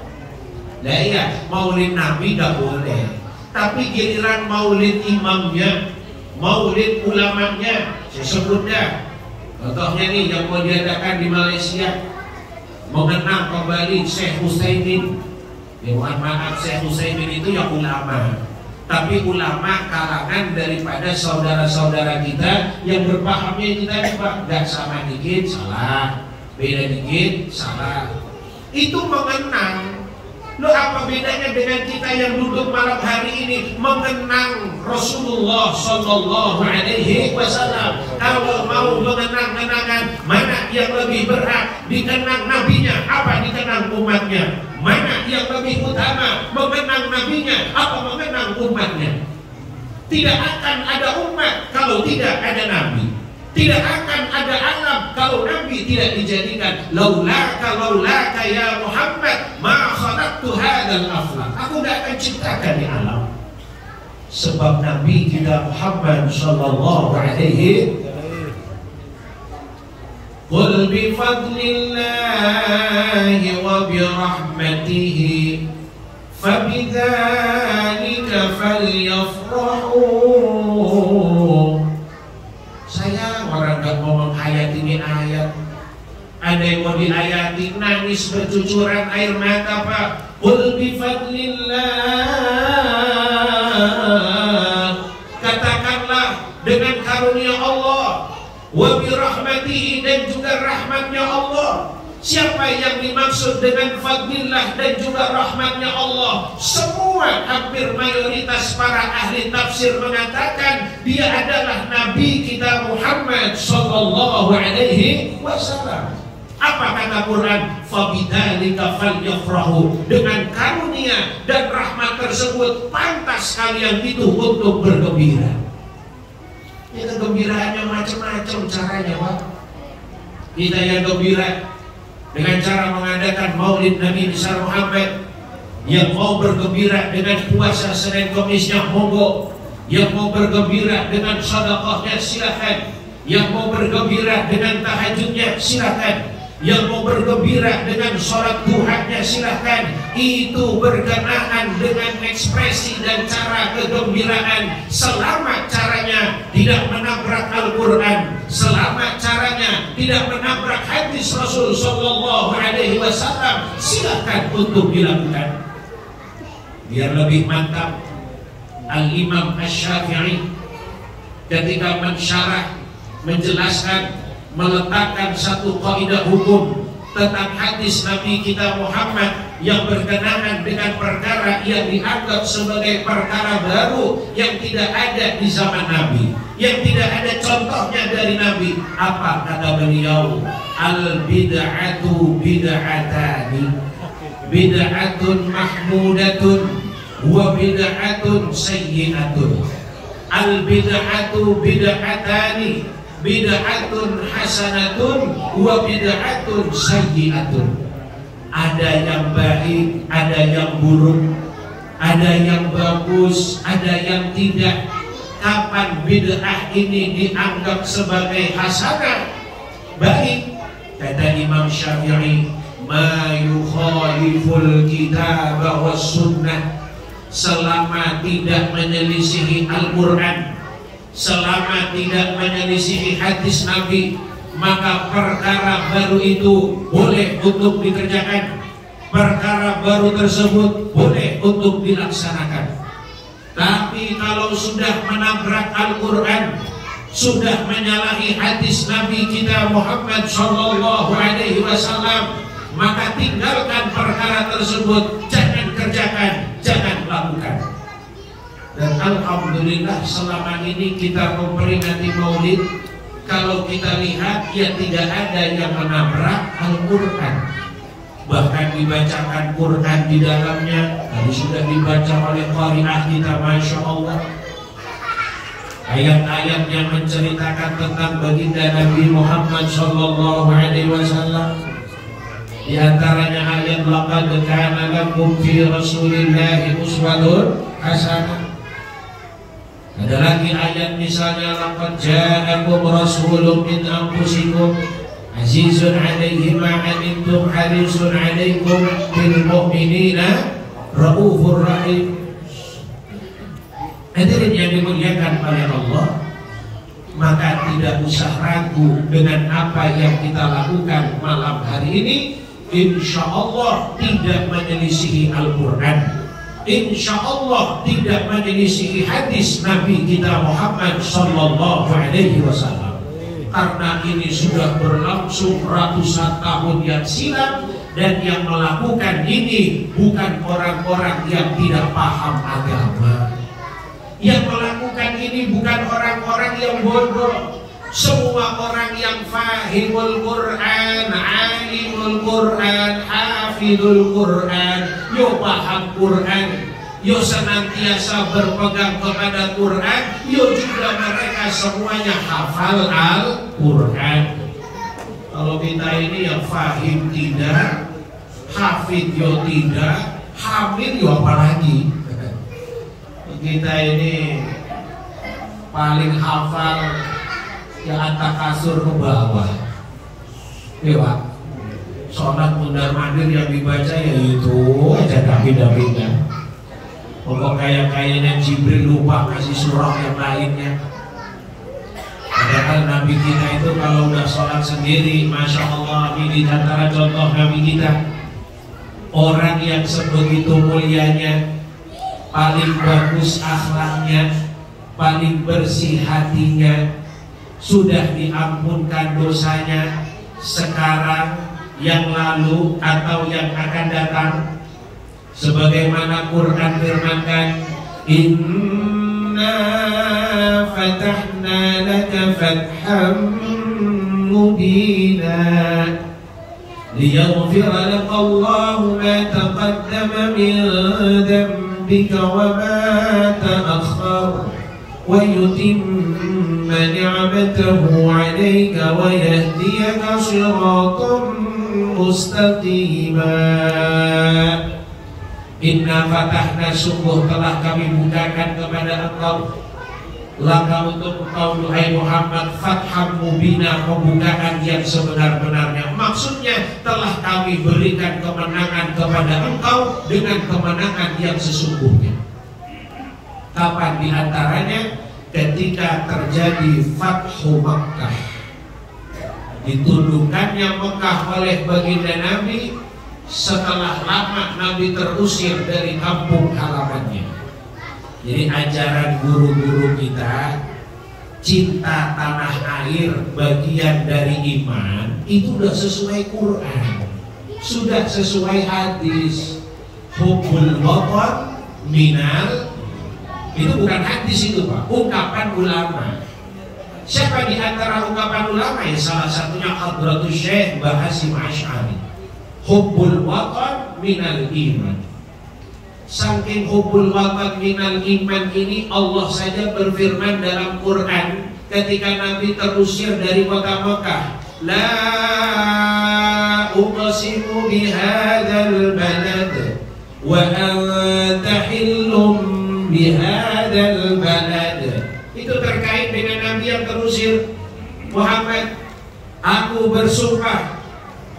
Nah iya, maulid Nabi gak boleh. Tapi giliran maulid imamnya, maulid ulamanya, saya sebut dah. Contohnya nih yang mau diadakan di Malaysia, mengenang kembali Syekh Utsaimin. Ya mohon maaf, Syekh Utsaimin itu ya ulama, tapi ulama kalangan daripada saudara-saudara kita yang berpahamnya kita Pak, gak sama dikit salah, beda dikit salah. Itu mengenang. Lo apa bedanya dengan kita yang duduk malam hari ini mengenang Rasulullah Sallallahu Alaihi Wasallam? Kalau mau mengenang-kenangan, mana yang lebih berhak dikenang nabinya, apa dikenang umatnya? Mana yang lebih utama, mengenang nabinya, apa mengenang umatnya? Tidak akan ada umat kalau tidak ada nabi. Tidak akan ada alam kalau Nabi tidak dijadikan. Laulaka ya Muhammad ma khalaqtu hadzal aflaq. Aku tidak akan ciptakan di alam. Sebab Nabi kita Muhammad sallallahu alaihi qul bi fadlillahi wa bi rahmatihi fabidzalika falyafrahu. Saya orang gak mau menghayati ini ayat. Ada yang mau diayati nangis bercucuran air mata Pak. Qul bifadlillah, katakanlah dengan karunia Allah, wa birahmatihi, dan juga rahmatnya Allah. Siapa yang dimaksud dengan fadlillah dan juga rahmatnya Allah? Semua hampir mayoritas para ahli tafsir mengatakan dia adalah Nabi kita Muhammad Sallallahu Alaihi Wasallam. Apa kata Quran? Fabidzalika falyafrahu, dengan karunia dan rahmat tersebut pantas kalian itu untuk bergembira. Ya kegembiraannya macam-macam caranya, Pak. Kita yang gembira dengan cara mengadakan Maulid Nabi besar Muhammad, yang mau bergembira dengan puasa Senin Kemisnya monggo, yang mau bergembira dengan sedekahnya silakan, yang mau bergembira dengan tahajudnya silakan, yang mau bergembira dengan sholat duhanya silahkan. Itu berkenaan dengan ekspresi dan cara kegembiraan, selama caranya tidak menabrak Al-Quran, selama caranya tidak menabrak hadis Rasul Sallallahu Alaihi Wasallam, silahkan untuk dilakukan. Biar lebih mantap, Al-Imam Asy-Syafi'i ketika mensyarah, menjelaskan, meletakkan satu kaidah hukum tentang hadis Nabi kita Muhammad yang berkenaan dengan perkara yang dianggap sebagai perkara baru yang tidak ada di zaman Nabi, yang tidak ada contohnya dari Nabi. Apa kata beliau? Al bid'atu bid'atani, bid'atun mahmudatun wa bid'atun sayyi'atun. Al bid'atu bid'atani, bid'atun hasanatun wa bid'atun sayyi'atun. Ada yang baik, ada yang buruk, ada yang bagus, ada yang tidak. Kapan bid'ah ini dianggap sebagai hasanah, baik? Kata Imam Syafi'i, ma yukhaliful kitab was sunnah, selama tidak menyelisihi Al-Quran, selama tidak menyelisihi hadis Nabi, maka perkara baru itu boleh untuk dikerjakan, perkara baru tersebut boleh untuk dilaksanakan. Tapi kalau sudah menabrak Al-Quran, sudah menyalahi hadis Nabi kita Muhammad Sallallahu Alaihi Wasallam, maka tinggalkan perkara tersebut, jangan kerjakan, jangan lakukan. Dan alhamdulillah selama ini kita memperingati Maulid, kalau kita lihat ya tidak ada yang menabrak Al-Quran. Bahkan dibacakan Quran di dalamnya. Tadi sudah dibaca oleh qari'ah kita, Masya Allah, ayat-ayat yang menceritakan tentang baginda Nabi Muhammad Sallallahu Alaihi Wasallam. Di antaranya ayat laqad kana lakum fi Rasulillahi uswatun hasanah. Ada lagi ayat misalnya, laqad ja'akum rasulun min anfusikum azizun 'alaihi ma 'anittum harisun 'alaikum bil mu'minina raufur rahim. Hadirin yang dimuliakan oleh Allah, maka tidak usah ragu dengan apa yang kita lakukan malam hari ini. Insya Allah tidak menyelisihi Al-Quran, insya Allah tidak menyelisihi hadis Nabi kita Muhammad Sallallahu Alaihi Wasallam. Karena ini sudah berlangsung ratusan tahun yang silam, dan yang melakukan ini bukan orang-orang yang tidak paham agama. Yang melakukan ini bukan orang-orang yang bodoh. Semua orang yang fahimul Quran, alimul Quran, hafidul Quran, yo paham Quran, yo senantiasa berpegang kepada Quran, yo juga mereka semuanya hafal Al-Quran. Kalau kita ini yang fahim tidak, hafid yo tidak, hamil yo apalagi. Kita ini paling hafal yang atas kasur ke bawah. Ya Pak, sholat mundar mandir yang dibaca ya itu aja dapi-dapinya. Pokok kayaknya Jibril lupa kasih surah yang lainnya. Padahal Nabi kita itu kalau udah sholat sendiri, Masya Allah, ini antara contoh Nabi kita, orang yang sebegitu mulianya, paling bagus akhlaknya, paling bersih hatinya, sudah diampunkan dosanya sekarang, yang lalu atau yang akan datang. Sebagaimana Quran firmankan, inna fatahna laka fatham mubina liyaghfira laka Allahu ma taqaddama min dhanbika wa ma ta'akhkhar ويتم نعمته عليك ويهديك صراطا مستقيما. Inna fatahna, sungguh telah kami bukakan kepada engkau, laka untuk engkau duhai Muhammad, fatham mubina, pembukaan yang sebenar-benarnya. Maksudnya telah kami berikan kemenangan kepada engkau dengan kemenangan yang sesungguhnya. Kapan diantaranya? Ketika terjadi Fathu Makkah, ditundukkannya Mekah oleh baginda Nabi setelah lama Nabi terusir dari kampung halamannya. Jadi ajaran guru-guru kita, cinta tanah air bagian dari iman, itu sudah sesuai Quran, sudah sesuai hadis. Hubbul watan minal, itu bukan hadis itu Pak, ungkapan ulama. Siapa di antara ungkapan ulama? Ya salah satunya Hadratus Syekh Mbah Hasyim Asy'ari. Hubbul watan minal iman. Saking hubbul watan minal iman ini, Allah saja berfirman dalam Quran ketika Nabi terusir dari kota Mekah, la uqsimu bihadzal balad wa anta hillum bihadzal balad. Itu terkait dengan Nabi yang terusir. Muhammad, aku bersumpah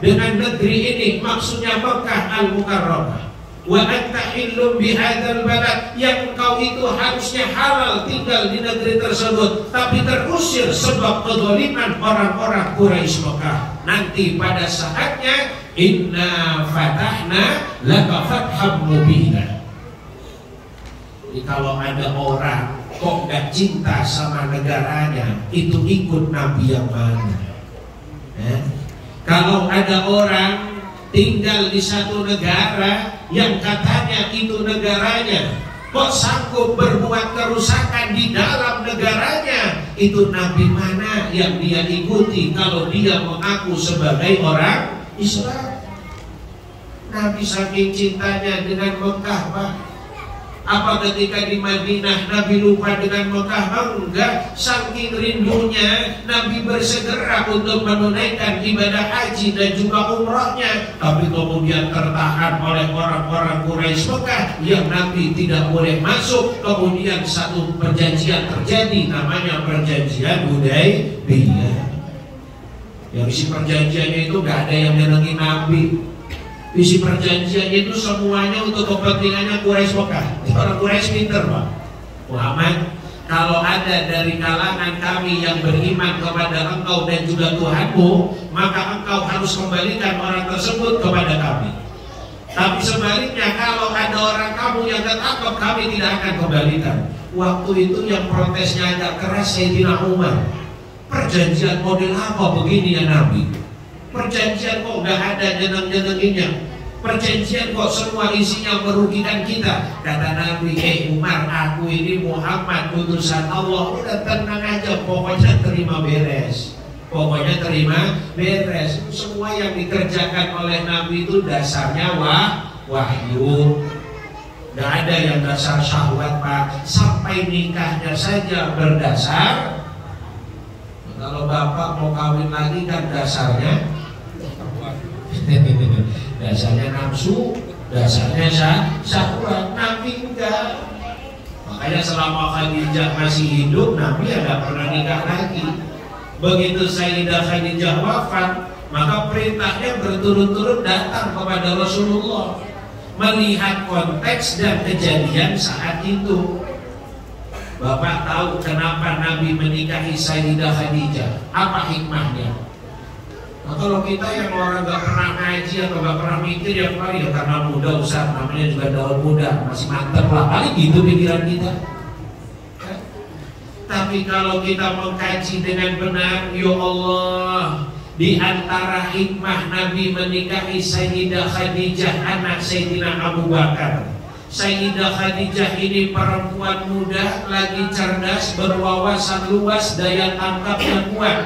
dengan negeri ini, maksudnya Mekah Al-Mukarramah. Wa anta hillum bihadzal balad, yang engkau itu harusnya halal tinggal di negeri tersebut, tapi terusir sebab kezaliman orang-orang Quraisy Mekah. Nanti pada saatnya inna fatahna laka fatham mubina. Jadi kalau ada orang kok gak cinta sama negaranya, itu ikut Nabi yang mana? Kalau ada orang tinggal di satu negara yang katanya itu negaranya, kok sanggup berbuat kerusakan di dalam negaranya, itu Nabi mana yang dia ikuti kalau dia mengaku sebagai orang Islam? Nabi saking cintanya dengan Mekah Pak. Apa ketika di Madinah Nabi lupa dengan Mekah? Enggak, saking rindunya Nabi bersegera untuk menunaikan ibadah haji dan juga umrahnya. Tapi kemudian tertahan oleh orang-orang Quraisy Mekah yang Nabi tidak boleh masuk. Kemudian satu perjanjian terjadi, namanya perjanjian Hudaybiyah. Yang isi perjanjiannya itu gak ada yang menyenangi Nabi. Isi perjanjiannya itu semuanya untuk kepentingannya Quraisy Mekah. Orang Quraisy pinter Pak. Muhammad, kalau ada dari kalangan kami yang beriman kepada engkau dan juga Tuhanmu, maka engkau harus kembalikan orang tersebut kepada kami. Tapi sebaliknya, kalau ada orang kamu yang ketangkep, kami tidak akan kembalikan. Waktu itu yang protesnya agak keras Sayyidina Umar. Perjanjian model apa begini ya Nabi? Perjanjian kok gak ada jeneng-jenenginya, perjanjian kok semua isinya merugikan kita. Kata Nabi, Umar, aku ini Muhammad utusan Allah, udah tenang aja, pokoknya terima beres. Pokoknya terima beres. Semua yang dikerjakan oleh Nabi itu dasarnya wahyu. Gak ada yang dasar syahwat Pak. Sampai nikahnya saja berdasar. Kalau bapak mau kawin lagi kan dasarnya dasarnya nafsu, dasarnya syahwat. Nabi enggak. Makanya selama Khadijah masih hidup, Nabi tidak pernah nikah lagi. Begitu Sayyidah Khadijah wafat, maka perintahnya berturut-turut datang kepada Rasulullah, melihat konteks dan kejadian saat itu. Bapak tahu kenapa Nabi menikahi Sayyidah Khadijah? Apa hikmahnya? Nah, kalau kita yang orang gak pernah ngaji atau gak pernah mikir, ya paling ya karena muda Ustaz, namanya juga daun muda, masih mantep lah, paling gitu pikiran kita. Tapi kalau kita mengkaji dengan benar, ya Allah, di antara hikmah Nabi menikahi Sayyidah Khadijah, anak Sayyidina Abu Bakar. Sayyidah Khadijah ini perempuan muda, lagi cerdas, berwawasan luas, daya tangkapnya kuat.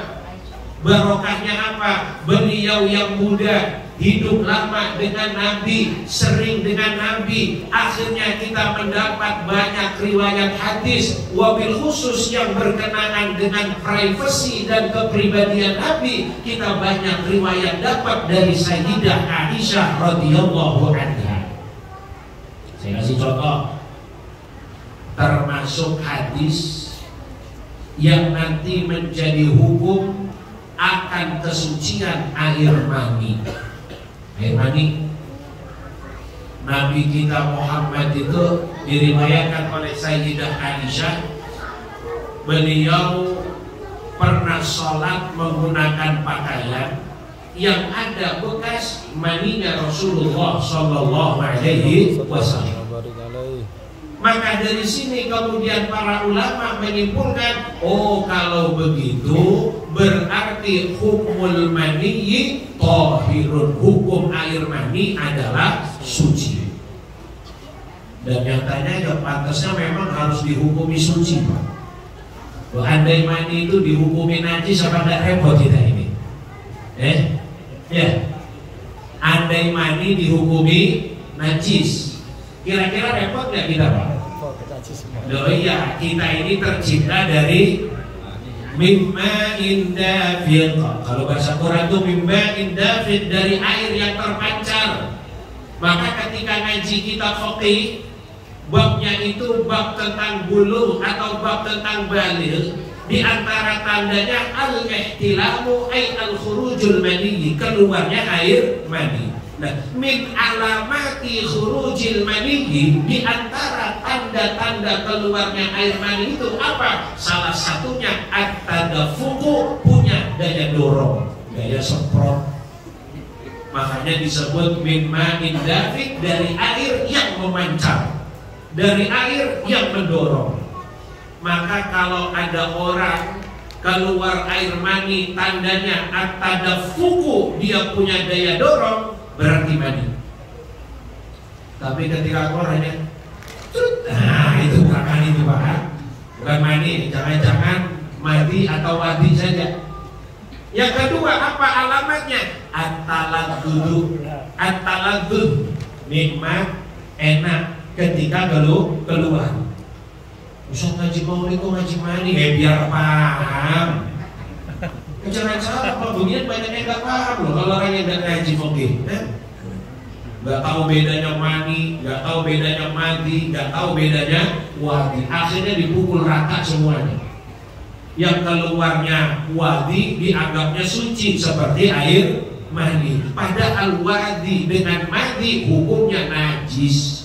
Barokahnya apa? Beliau yang muda, hidup lama dengan Nabi, sering dengan Nabi. Akhirnya kita mendapat banyak riwayat hadis, wabil khusus yang berkenaan dengan privasi dan kepribadian Nabi. Kita banyak riwayat dapat dari Sayyidah Aisyah radhiyallahu anha. Saya kasih contoh, termasuk hadis yang nanti menjadi hukum akan kesucian air mani. Air mani, Nabi kita Muhammad itu diriwayatkan oleh Sayyidah Aisyah, beliau pernah sholat menggunakan pakaian yang ada bekas maninya Rasulullah Sallallahu Alaihi Wasallam. Maka dari sini kemudian para ulama menyimpulkan, oh kalau begitu berarti hukumul maniyyi thahirun, hukum air mani adalah suci. Dan nyatanya ya pantasnya memang harus dihukumi suci, Pak. Andai mani itu dihukumi najis, apa tidak repot kita ini? Ya, andai mani dihukumi najis, kira-kira repot nggak kita, Pak? Loh iya, kita ini tercipta dari mimma indafid. Kalau bahasa Quran itu mimma indafid, dari air yang terpancar. Maka ketika ngaji kita fikih, babnya itu bab tentang bulu atau bab tentang baligh, di antara tandanya al-ihtilamu ay al-khurujul mani, keluarnya air mani. Nah, min alamati khurujil mani, di antara tanda-tanda keluarnya air mani itu apa? Salah satunya at-tadafuqu, punya daya dorong, daya semprot. Makanya disebut min ma'in dafiq, dari air yang memancar, dari air yang mendorong. Maka kalau ada orang keluar air mani, tandanya at-tadafuqu, dia punya daya dorong, berarti mani. Tapi ketika orangnya itu bukan mani itu, Pak. Bukan mani, jangan-jangan mati atau wadi saja. Yang kedua, apa alamatnya? At-taladdudu. At-taladdudu, nikmat, enak ketika keluar. Ustaz ngaji maulid kok ngaji mani? Biar paham. Jangan salah, pembagian banyak yang nggak paham loh kalau orang yang nggak ngaji fikih, nggak tahu bedanya mani, nggak tahu bedanya mandi, nggak tahu bedanya wadi. Akhirnya dipukul rata semuanya. Yang keluarnya wadi dianggapnya suci seperti air mani. Padahal wadi dengan mandi hukumnya najis.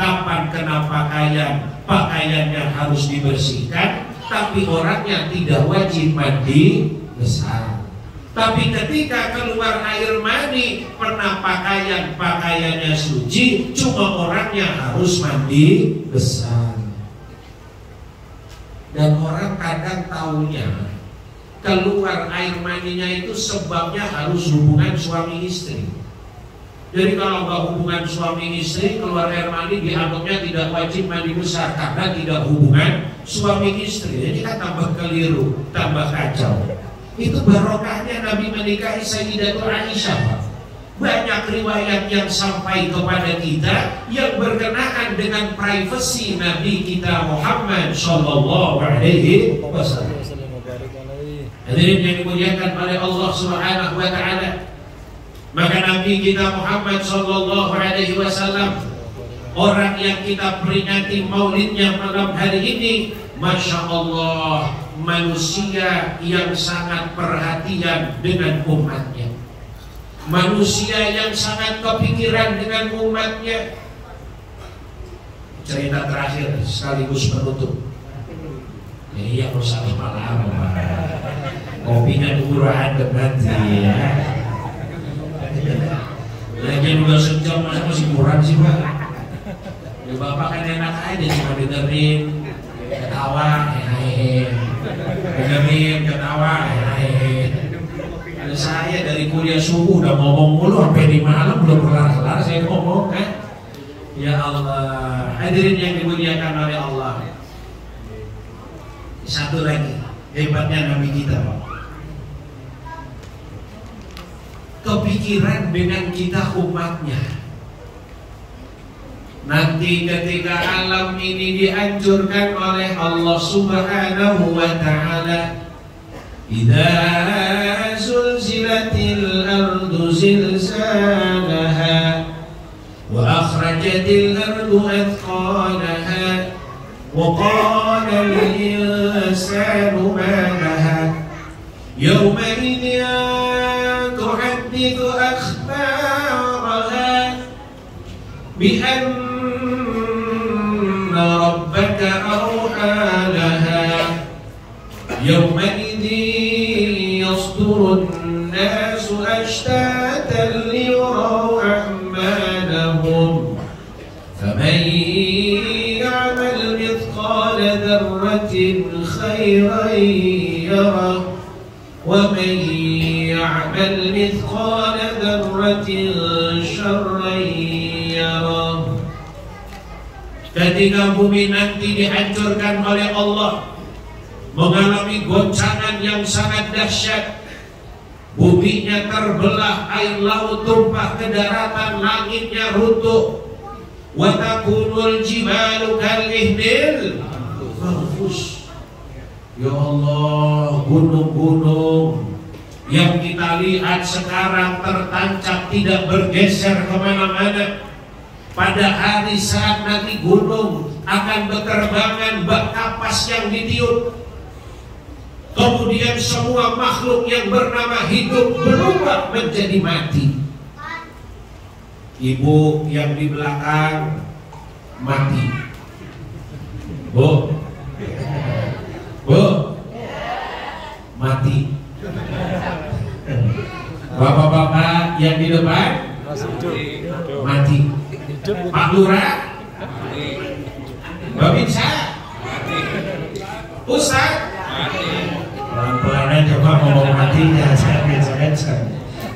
Kapan kena pakaian, pakaiannya harus dibersihkan, tapi orangnya tidak wajib mandi besar. Tapi ketika keluar air mani, pernah pakaian, pakaiannya suci, cuma orangnya harus mandi besar. Dan orang kadang taunya keluar air maninya itu sebabnya harus hubungan suami istri. Jadi kalau nggak hubungan suami istri, keluar air mani dianggapnya tidak wajib mandi besar karena tidak hubungan suami istri. Jadi kan tambah keliru, tambah kacau. Itu barokahnya Nabi menikahi Sayyidatul Aisyah, Pak. Banyak riwayat yang sampai kepada kita yang berkenaan dengan privasi Nabi kita Muhammad Sallallahu Alaihi Wasallam. Hadirin yang dimuliakan oleh Allah Subhanahu Wa Taala, maka Nabi kita Muhammad Sallallahu Alaihi Wasallam, orang yang kita peringati maulidnya malam hari ini, Masya Allah, manusia yang sangat perhatian dengan umatnya, manusia yang sangat kepikiran dengan umatnya. Cerita terakhir sekaligus penutup. Iya, usah malam, kopinya dulu adem nanti ya. Lagi udah sejam masa masih kurang sih, Pak? Ya Bapak kan enak aja cuma dengerin ketawa, dengerin ketawa. Ada saya dari kuliah subuh udah ngomong mulu sampai di malam belum kelar-kelar saya ngomong, kan? Ya Allah, hadirin yang dimuliakan oleh Allah. Satu lagi hebatnya Nabi kita, Pak. kepikiran dengan kita umatnya. Nanti ketika alam ini dihancurkan oleh Allah Subhanahu wa ta'ala, idza zulzilatil ardu zilzalaha wa akhrajatil ardu athqalaha wa qala al-insanu ma laha yawma idhin tuhaddithu akhbaraha bi ربك أوحى لها يومئذ يصدر الناس أشتاتا ليروا أعمالهم فمن يعمل مثقال ذرة خيرا يره ومن يعمل مثقال ذرة شرا يره. Ketika bumi nanti dihancurkan oleh Allah, mengalami goncangan yang sangat dahsyat, buminya terbelah, air laut tumpah ke daratan, langitnya runtuh, wa takunul jibalu kal-ihnil manfus. Ya Allah, gunung-gunung yang kita lihat sekarang tertancap, tidak bergeser kemana-mana. Pada hari saat nanti gunung akan berterbangan, bak kapas yang ditiup, kemudian semua makhluk yang bernama hidup berubah menjadi mati. Ibu yang di belakang mati. Bu, mati. Bapak-bapak yang di depan mati. Pak Lurah, Babinsa, Ustaz, pelan-pelan aja Pak ngomong mati, jangan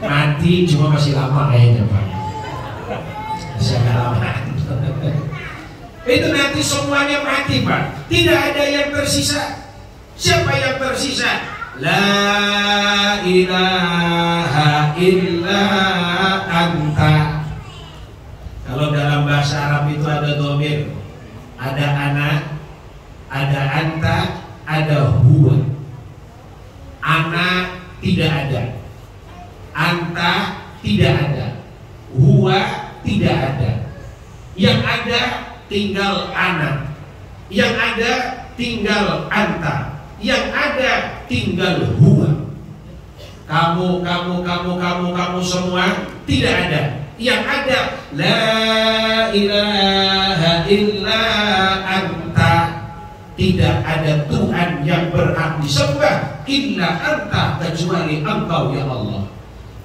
mati cuma masih lama kayaknya Pak, masih lama. Itu nanti semuanya mati Pak, tidak ada yang tersisa. Siapa yang tersisa? La ilaha illa anta. Kalau dalam bahasa Arab itu ada dhamir, ada ana, ada anta, ada huwa. Ana tidak ada, anta tidak ada, huwa tidak ada. Yang ada tinggal ana, yang ada tinggal anta, yang ada tinggal huwa. Kamu semua tidak ada. Yang ada la ilaha illa anta, tidak ada Tuhan yang berhak disembah illa anta, kecuali Engkau ya Allah.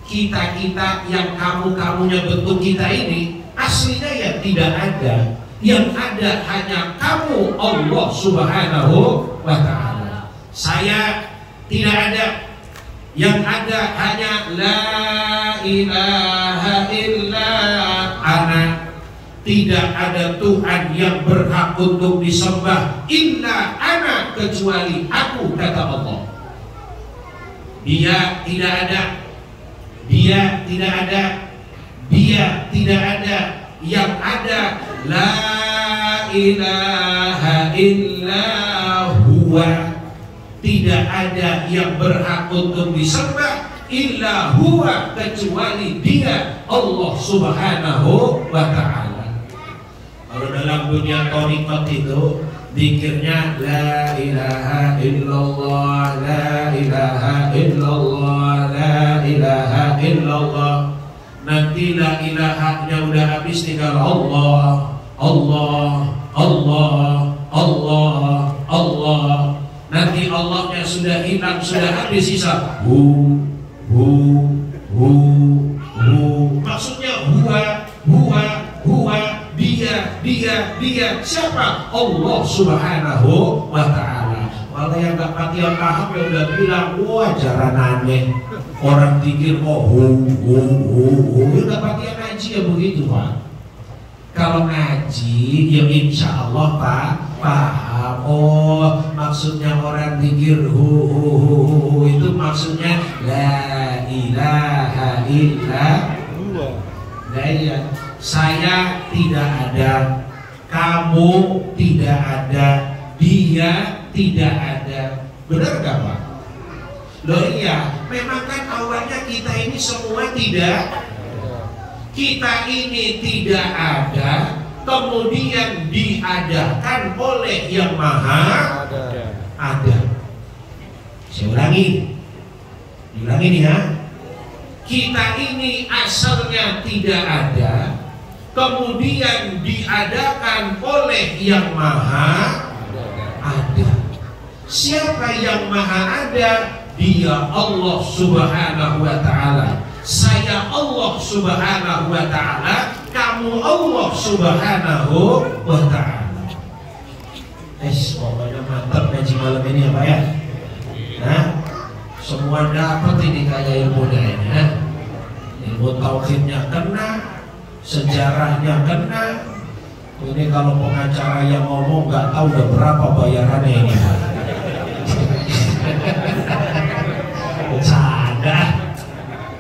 Kita yang kamunya bentuk kita ini aslinya ya tidak ada. Yang ada hanya kamu Allah Subhanahu wa ta'ala. Saya tidak ada. Yang ada hanya la ilaha illa ana. Tidak ada Tuhan yang berhak untuk disembah illa ana, kecuali aku, kata Allah. Dia tidak ada, dia tidak ada, dia tidak ada. Yang ada la ilaha illa huwa. Tidak ada yang berhak untuk disembah illa huwa, kecuali dia, Allah Subhanahu wa ta'ala. Kalau dalam dunia thariqat itu zikirnya la ilaha illallah, la ilaha illallah, la ilaha illallah. Nanti la ilahanya udah habis, tinggal Allah, Allah, Allah, Allah, Allah. Nanti Allahnya sudah hilang, sudah habis, sisa hu. Maksudnya huwa, dia. Siapa? Allah Subhanahu wa ta'ala. Kalau yang gak paham ya udah bilang, wah ajaran aneh. Orang pikir hu. Udah patihan ngaji ya begitu Pak. Kalau ngaji ya insya Allah Pak paham. Oh maksudnya orang pikir hu itu maksudnya la ilaha illa huwa. Saya tidak ada, kamu tidak ada, dia tidak ada. Benar gak Pak? Loh iya, memang kan awalnya kita ini semua tidak, kita ini tidak ada, kemudian diadakan oleh yang maha ada. Saya ulangi nih ya. Kita ini asalnya tidak ada, kemudian diadakan oleh yang maha ada. Siapa yang maha ada? Dia Allah subhanahu wa ta'ala. Saya Allah subhanahu wa ta'ala, kamu Allah subhanahu wa ta'ala. Pokoknya mantap ngaji malam ini ya Pak ya. Nah, semua dapat ini kayak ilmunya ini ya. Ilmu tauhidnya kena, sejarahnya kena. Ini kalau pengacara yang ngomong nggak tahu udah berapa bayarannya ini Pak. Bercanda.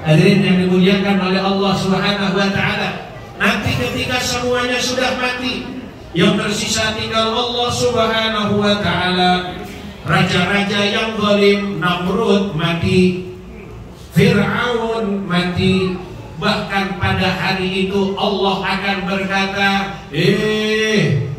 Hadirin yang dimuliakan oleh Allah Subhanahu wa taala. Nanti ketika semuanya sudah mati, yang tersisa tinggal Allah Subhanahu wa taala. Raja-raja yang zalim, Namrud mati, Fir'aun mati. Bahkan pada hari itu Allah akan berkata,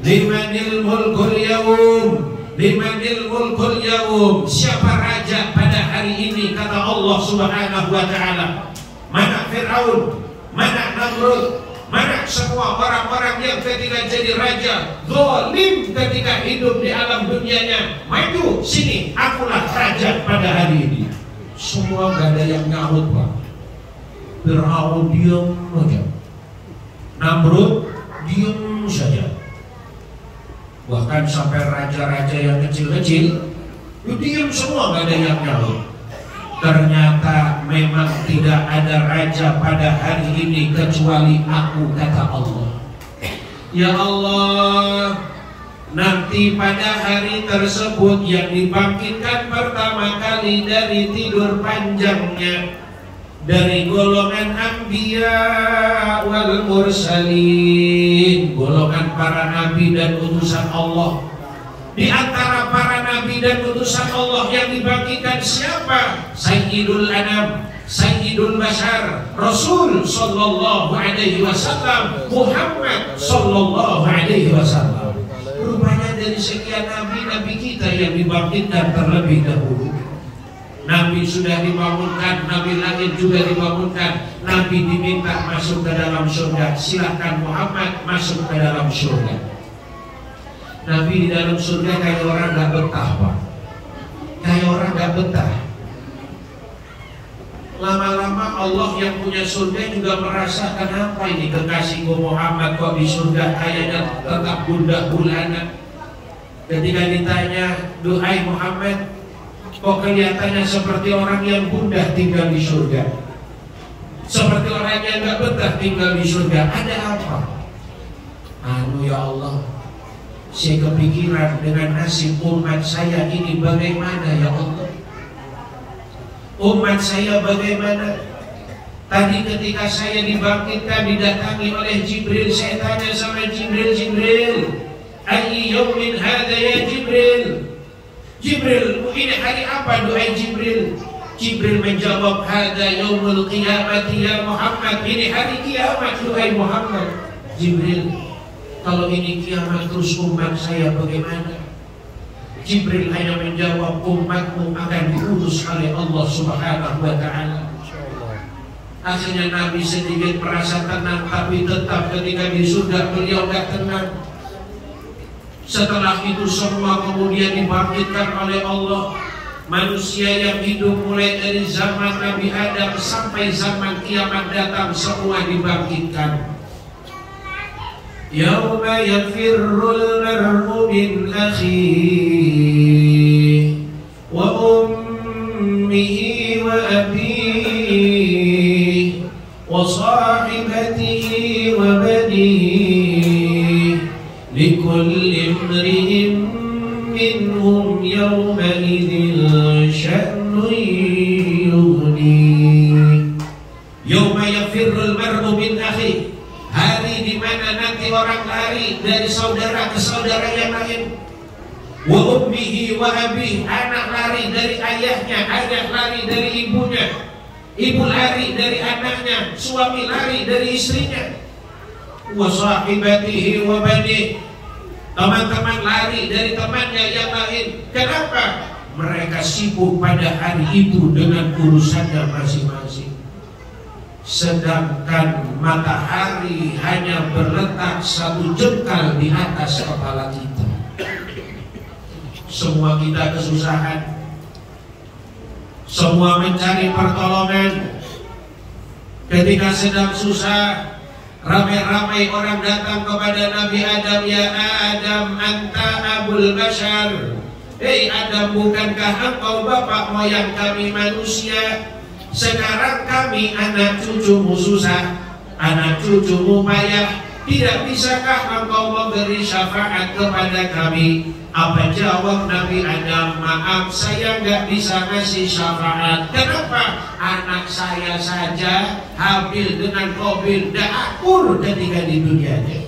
limanil mulkul yaum, limanil mulkul yaum. Siapa raja pada hari ini? Kata Allah Subhanahu wa ta'ala. Mana Fir'aun, mana Namrud, mana semua orang-orang yang ketika jadi raja zalim ketika hidup di alam dunianya. Maju sini, akulah raja pada hari ini. Semua gak ada yang nyaut Pak. Fir'aun diam saja, Namrud diam saja. Bahkan sampai raja-raja yang kecil-kecil diam semua, gak ada yang nyaut. Ternyata memang tidak ada raja pada hari ini kecuali aku, kata Allah. Ya Allah, nanti pada hari tersebut yang dibangkitkan pertama kali dari tidur panjangnya, dari golongan anbiya wal mursalin, golongan para nabi dan utusan Allah. Di antara para nabi dan utusan Allah yang dibangkitkan siapa? Sayyidul Anam, Sayyidul Bashar, Rasul sallallahu alaihi wasallam, Muhammad sallallahu alaihi wasallam. Rupanya dari sekian nabi kita yang dibangkitkan terlebih dahulu. Nabi sudah dibangunkan, Nabi langit juga dibangunkan. Nabi diminta masuk ke dalam surga. Silahkan Muhammad masuk ke dalam surga. Nabi di dalam surga kayak orang gak betah Pak. Kayak orang gak betah. Lama-lama Allah yang punya surga juga merasa, kenapa ini kekasihku Muhammad kok di surga kayaknya tetap gundah gulana. Ketika ditanya, duhai Muhammad, kok kelihatannya seperti orang yang gundah tinggal di surga, seperti orang yang gak betah tinggal di surga. Ada apa? Ya Allah, saya kepikiran dengan nasib umat saya ini bagaimana ya Allah. Umat saya bagaimana? Tadi ketika saya dibangkitkan didatangi oleh Jibril, saya tanya sama Jibril, ayy yaumin hadha ya Jibril? Jibril, ini hari apa duhai Jibril? Jibril menjawab, hadza yaumul qiyamati ya Muhammad, ini hari kiamat duhai Muhammad. Jibril, kalau ini kiamat terus umat saya bagaimana? Jibril hanya menjawab, umatmu akan diurus oleh Allah Subhanahu wa ta'ala. Akhirnya Nabi sedikit merasa tenang, tapi tetap ketika di surga beliau gak tenang. Setelah itu semua kemudian dibangkitkan oleh Allah. Manusia yang hidup mulai dari zaman Nabi Adam sampai zaman kiamat datang semua dibangkitkan. Yauma yafirrul mar'u min akhihi wa ummihi wa abihi wa sahibatihi wa banihi likulli imri'in minhum yawma idzin sya'nun yughnihi. yafirrul mar'u min akhi, hari di mana nanti orang lari dari saudara ke saudara yang lain. Wa ummihi wa abihi, anak lari dari ayahnya, ayah lari dari ibunya, ibu lari dari anaknya, suami lari dari istrinya. Wa sahibatihi wa banihi, teman-teman lari dari temannya yang lain. Kenapa? Mereka sibuk pada hari itu dengan urusannya masing-masing. Sedangkan matahari hanya berletak 1 jengkal di atas kepala kita. Semua kita kesusahan, semua mencari pertolongan. Ketika sedang susah, ramai-ramai orang datang kepada Nabi Adam. Ya Adam, anta abul bashar. Hei Adam, bukankah engkau bapak moyang kami manusia? Sekarang kami anak cucumu susah, anak cucumu payah. Tidak bisakah engkau memberi syafaat kepada kami? Apa jawab Nabi Adam? Maaf, saya nggak bisa ngasih syafaat. Kenapa? Anak saya saja Habil dengan Qabil dah akur ketika di dunianya.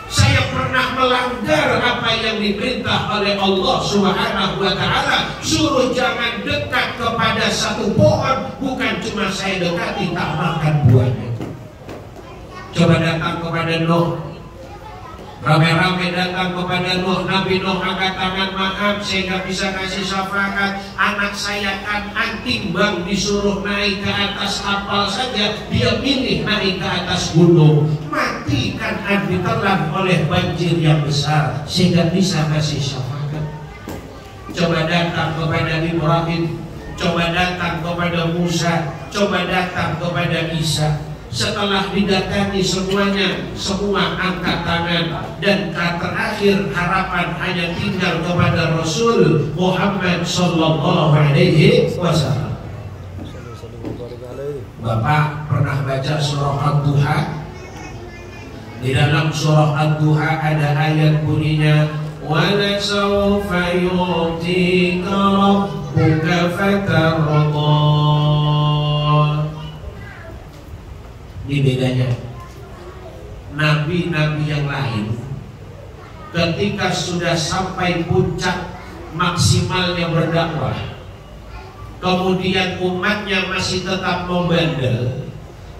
Saya pernah melanggar apa yang diperintah oleh Allah Subhanahu wa ta'ala. Suruh jangan dekat kepada satu pohon. Bukan cuma saya dekati, tak makan buahnya. Coba datang kepada Nuh, rame-rame datang kepada Nuh. Nabi Nuh angkat tangan, maaf saya nggak bisa kasih syafaat. Anak saya kan timbang disuruh naik ke atas kapal saja, dia pilih naik ke atas gunung. Mati kan ditelan oleh banjir yang besar, saya nggak bisa kasih syafaat. Coba datang kepada Ibrahim, coba datang kepada Musa, coba datang kepada Isa. Setelah didatangi semuanya, semua angkat tangan. Dan terakhir harapan hanya tinggal kepada Rasul Muhammad Sallallahu Alaihi Wasallam. Bapak pernah baca surah Ad-Duha? Di dalam surah Ad-Duha ada ayat bunyinya, وَلَا سَوْفَ يُعْطِيكَ رَبُّكَ فَتَرْضَى. Ini bedanya. Nabi-nabi yang lain ketika sudah sampai puncak maksimalnya berdakwah, kemudian umatnya masih tetap membandel,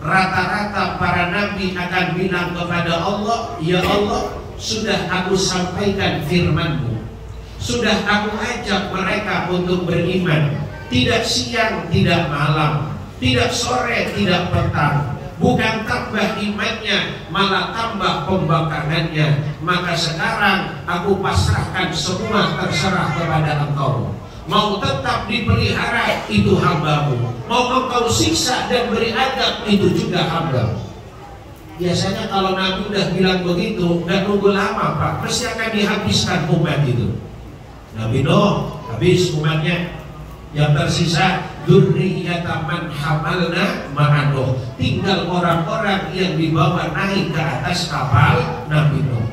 rata-rata para nabi akan bilang kepada Allah, ya Allah, sudah aku sampaikan firman-Mu, sudah aku ajak mereka untuk beriman, tidak siang, tidak malam, tidak sore, tidak petang. Bukan tambah imannya, malah tambah pembangkangannya. Maka sekarang aku pasrahkan semua, terserah kepada Engkau. Mau tetap dipelihara, itu hamba-Mu. Mau Engkau siksa dan beri adab, itu juga hamba-Mu. Biasanya kalau Nabi udah bilang begitu, nggak nunggu lama Pak, pasti akan dihabiskan umat itu. Nabi Nuh habis umatnya. Yang tersisa dzurriyyatan man hamalna ma'a Nuh. Tinggal orang-orang yang dibawa naik ke atas kapal Nabi Nuh.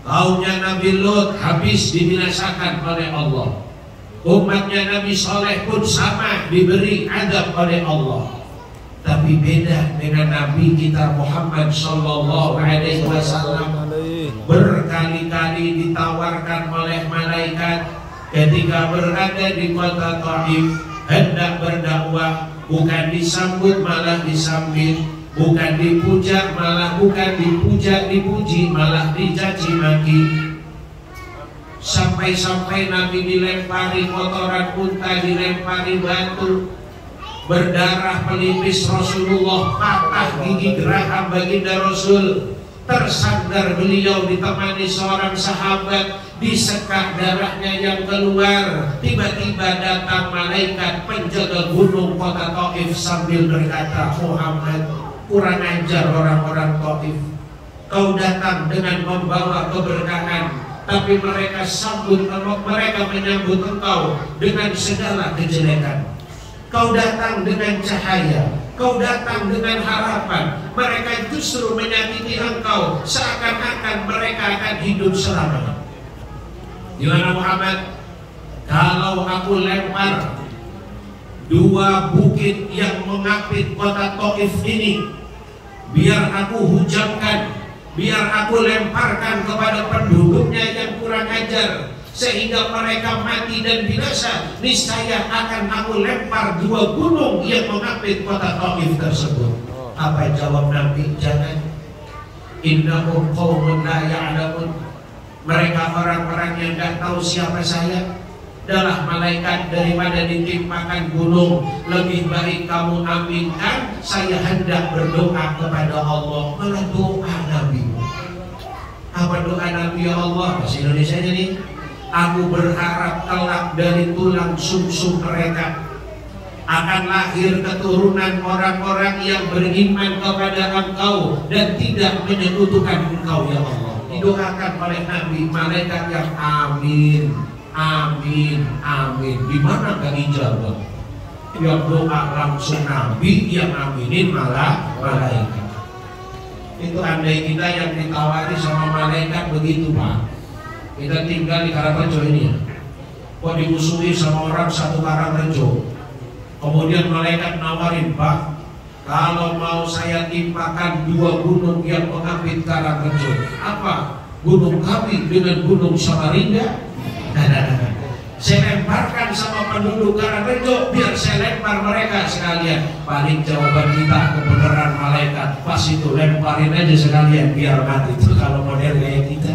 Kaumnya Nabi Lut habis dibinasakan oleh Allah. Umatnya Nabi Saleh pun sama, diberi adab oleh Allah. Tapi beda dengan Nabi kita Muhammad Sallallahu Alaihi Wasallam. Berkali-kali ditawarkan oleh malaikat ketika berada di kota Taif, hendak berdakwah, bukan disambut malah disambit, bukan dipuja malah bukan dipuji malah dicaci maki. Sampai-sampai Nabi dilempari kotoran unta, dilempari batu, berdarah pelipis Rasulullah, patah gigi geraham baginda Rasul. Tersandar beliau ditemani seorang sahabat, disekak darahnya yang keluar. Tiba-tiba datang malaikat penjaga gunung kota Taif sambil berkata, Muhammad, kurang ajar orang-orang Taif. Kau datang dengan membawa keberkahan, tapi mereka menyambut engkau dengan segala kejelekan. Kau datang dengan cahaya, kau datang dengan harapan, mereka justru menyakiti engkau, seakan-akan mereka akan hidup selamanya. Gimana Muhammad? Kalau aku lempar dua bukit yang mengapit kota Taif ini, biar aku hujamkan, biar aku lemparkan kepada penduduknya yang kurang ajar, sehingga mereka mati dan binasa. Niscaya akan aku lempar dua gunung yang mengapit kota Taif tersebut. Apa jawab Nabi? Jangan. Innahum qaumun la ya'lamun. Mereka orang-orang yang tidak tahu siapa saya. Adalah malaikat, daripada ditimpakan gunung, lebih baik kamu aminkan saya hendak berdoa kepada Allah. Malah doa Nabi. Apa doa Nabi? Ya Allah, bahasa Indonesia ini, aku berharap kelak dari tulang sumsum mereka akan lahir keturunan orang-orang yang beriman kepada Engkau dan tidak menyekutukan Engkau, ya Allah. Didoakan oleh Nabi, malaikat yang amin, amin, amin. Di mana kan ijabah? Yang doa langsung Nabi, yang aminin malah malaikat. Itu andai kita yang ditawari sama malaikat begitu, Pak. Kita tinggal di Karangrejo ini ya. Kok dimusuhi sama orang satu Karangrejo. Kemudian malaikat nawarin, Pak, kalau mau saya timpakan dua gunung yang mengapit Karangrejo, apa? Gunung kami dengan gunung Samarinda? Saya lemparkan sama penduduk Karangrejo, biar saya lempar mereka sekalian. Paling jawaban kita kebenaran malaikat, pas itu lemparin aja sekalian biar mati. Itu kalau model kayak kita.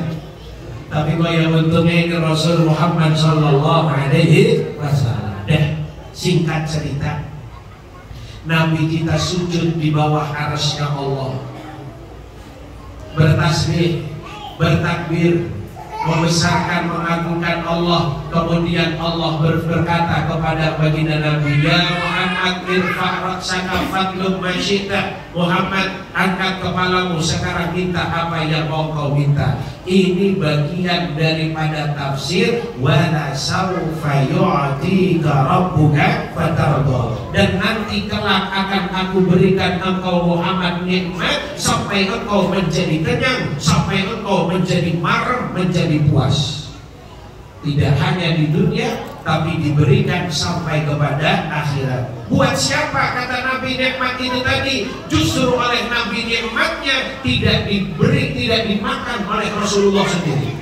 Tapi kok yang untungnya ini Rasul Muhammad Sallallahu Alaihi Wasallam. Singkat cerita, Nabi kita sujud di bawah arasnya Allah, bertasbih, bertakbir, membesarkan, mengagungkan Allah. Kemudian Allah berkata kepada baginda Nabi, ya Muhammad irfa' raksaka fadlum masyita. Muhammad, angkat kepalamu, sekarang minta apa yang mau kau minta. Ini bagian daripada tafsir wala sawfa yu'tika rabbuka fatarda. Dan nanti kelak akan aku berikan engkau Muhammad nikmat sampai engkau menjadi kenyang, sampai engkau menjadi marem, menjadi puas. Tidak hanya di dunia, tapi diberikan sampai kepada akhirat. Buat siapa, kata Nabi, nikmat itu tadi? Justru oleh Nabi nikmatnya tidak diberi, tidak dimakan oleh Rasulullah sendiri,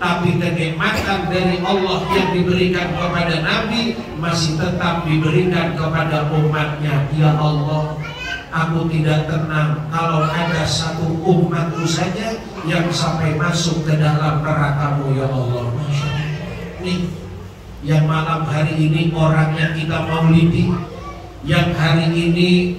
tapi kenikmatan dari Allah yang diberikan kepada Nabi masih tetap diberikan kepada umatnya. Ya Allah, aku tidak tenang kalau ada satu umatku saja yang sampai masuk ke dalam neraka-Mu, ya Allah. Masya Allah. Nih, yang malam hari ini orangnya kita maulidi, yang hari ini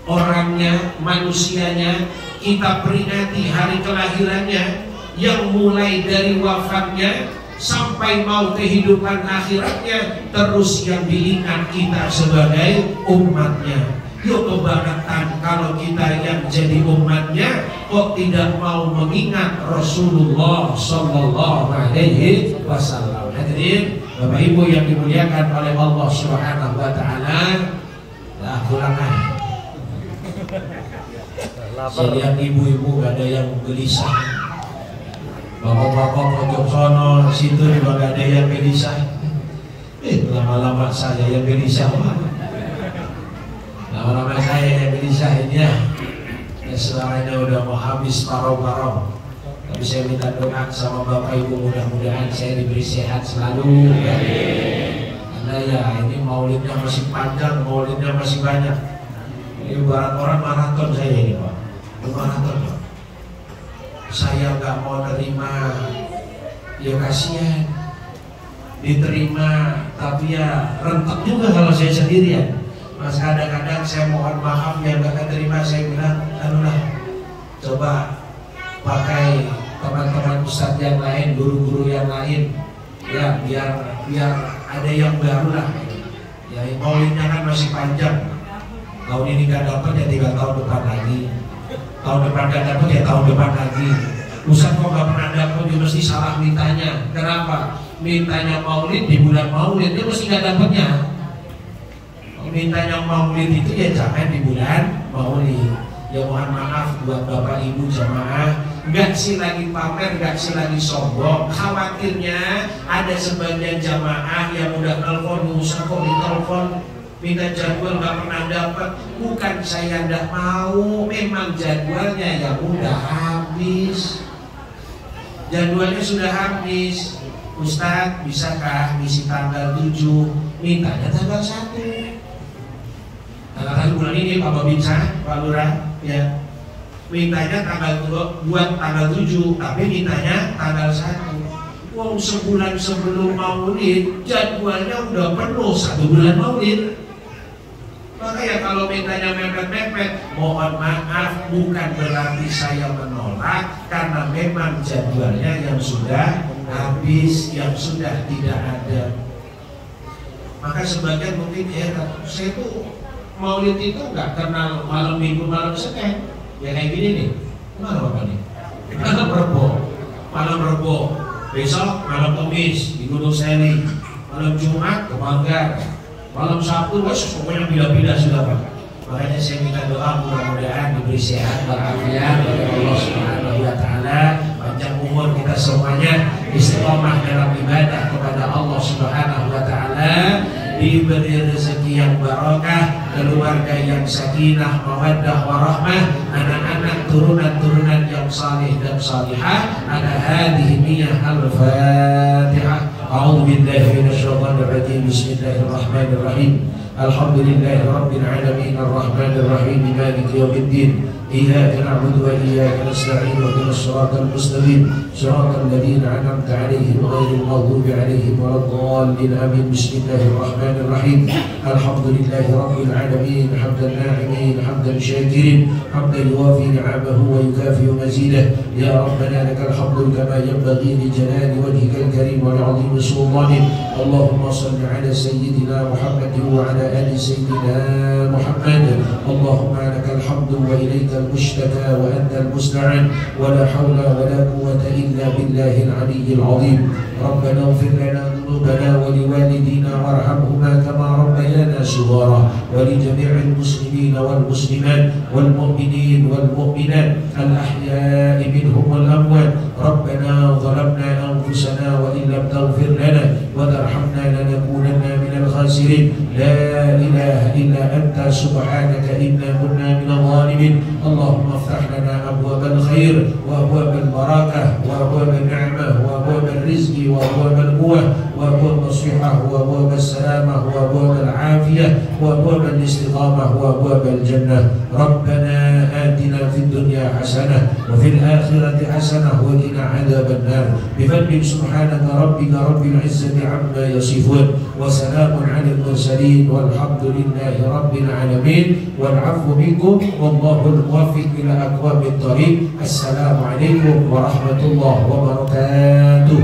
orangnya, manusianya kita peringati hari kelahirannya, yang mulai dari wafatnya sampai mau kehidupan akhiratnya, terus yang diingat kita sebagai umatnya. Yuk kebangetan kalau kita yang jadi umatnya kok tidak mau mengingat Rasulullah Sallallahu Alaihi Wasallam. Hadirin Bapak Ibu yang dimuliakan oleh Allah Subhanahu Wa Taala, nah kurangan. Saya lihat ibu-ibu gak ada yang gelisah, bapak-bapak pojok sono situ juga gak ada yang gelisah. Lama-lama saya yang gelisah, lama-lama saya yang gelisah ini ya. Suaranya udah mau habis paruh-paruh. Tapi saya minta doa sama Bapak Ibu, mudah-mudahan saya diberi sehat selalu ya. Karena ya ini maulidnya masih panjang, maulidnya masih banyak. Ini ibarat orang maraton saya ini Pak, maraton Pak. Saya nggak mau terima, ya kasihan. Diterima, tapi ya rentak juga kalau saya sendirian. Mas kadang-kadang saya mohon maaf yang gak terima, saya bilang anulah, coba pakai teman-teman ustadz yang lain, guru-guru yang lain ya, biar ada yang baru lah ya. Maulidnya kan masih panjang, tahun ini gak dapat ya 3 tahun depan lagi, tahun depan gak dapat ya tahun depan lagi. Ustadz kok gak pernah dapat, dia mesti salah mintanya. Kenapa? Mintanya maulid di bulan maulid, dia mesti gak dapatnya. Mintanya maulid itu ya jangan di bulan maulid. Ya mohon maaf buat Bapak Ibu jamaah, nggak sih lagi pamer, nggak sih lagi sombong. Khawatirnya ada sebagian jamaah yang udah telepon, usah kok ditelepon minta jadwal nggak pernah dapat. Bukan saya nggak mau, memang jadwalnya yang udah habis. Jadwalnya sudah habis. Ustadz, bisakah ngisi tanggal 7? Mintanya tanggal 1. Tanggal 1 bulan ini Pak Babinsa, Pak Lurah, ya. Mintanya tanggal 2 buat tanggal 7, tapi mintanya tanggal 1. Wow, sebulan sebelum Maulid jadwalnya udah penuh 1 bulan Maulid. Makanya kalau mintanya mepet-mepet, mohon maaf, bukan berarti saya menolak, karena memang jadwalnya yang sudah habis, yang sudah tidak ada. Maka sebagian mungkin saya tuh Maulid itu nggak kenal malam Minggu, malam Senin. Ya kayak gini nih, malam apa nih? Malam Rebo, besok malam Kamis di Gunung Seli, malam Jumat ke Manggar, malam Sabtu, semuanya bila-bila sudah Pak. Makanya saya minta doa mudah-mudahan diberi sehat walafiat oleh Allah Subhanahu wa Ta'ala, panjang umur kita semuanya, istiqomah dalam ibadah kepada Allah Subhanahu wa Ta'ala, diberi rezeki yang barokah, keluarga yang sakinah, mawaddah warahmah, anak-anak turunan-turunan yang salih dan salihah. Ala hadhihi niyyah al-Fatihah. A'udzu billahi minasyaitonir rajim. Bismillahirrahmanirrahim. Alhamdulillahi rabbil alamin arrahmanir rahim maliki yaumiddin. إياك نعبد وإياك نستعين اهدنا الصراط المستقيم صراط الذين أنعمت عليهم غير المغضوب عليهم ولا الضالين آمين. بسم الله الرحمن الرحيم. الحمد لله رب العالمين حمدا ناعمين حمدا شاكرين حمدا يوافي نعمه ويكافئ مزيده. يا ربنا لك الحمد كما ينبغي لجلال وجهك الكريم ولعظيم سلطانك. اللهم صل على سيدنا محمد وعلى آل سيدنا محمد. اللهم لك الحمد وإليك المشتكى وأنت المستعان ولا حول ولا قوة إلا بالله العلي العظيم. ربنا اغفر لنا ذنوبنا ولوالدينا وارحمهما كما ربيانا صغارا ولجميع المسلمين والمسلمات والمؤمنين والمؤمنات الأحياء منهم والأموات. ربنا ظلمنا أنفسنا وإن لم تغفر لنا وترحمنا لنكونن من الخاسرين. لا إله إلا أنت سبحانك إنا كنا من الظالمين. اللهم افتح لنا أبواب الخير وأبواب البركة وأبواب النعمة وأبواب الرزق وأبواب القوة وأبواب الصحة وأبواب السلامة وأبواب العافية وأبواب الاستقامة وأبواب الجنة. ربنا آتنا في الدنيا حسنة وفي الآخرة حسنة وقنا عذاب النار. بفضلك سبحانك ربك رب العزة عما يصفون وسلام على المرسلين والحمد لله رب العالمين. والعفو منكم والله الموفق إلى أقوام الطريق. السلام عليكم ورحمة الله وبركاته.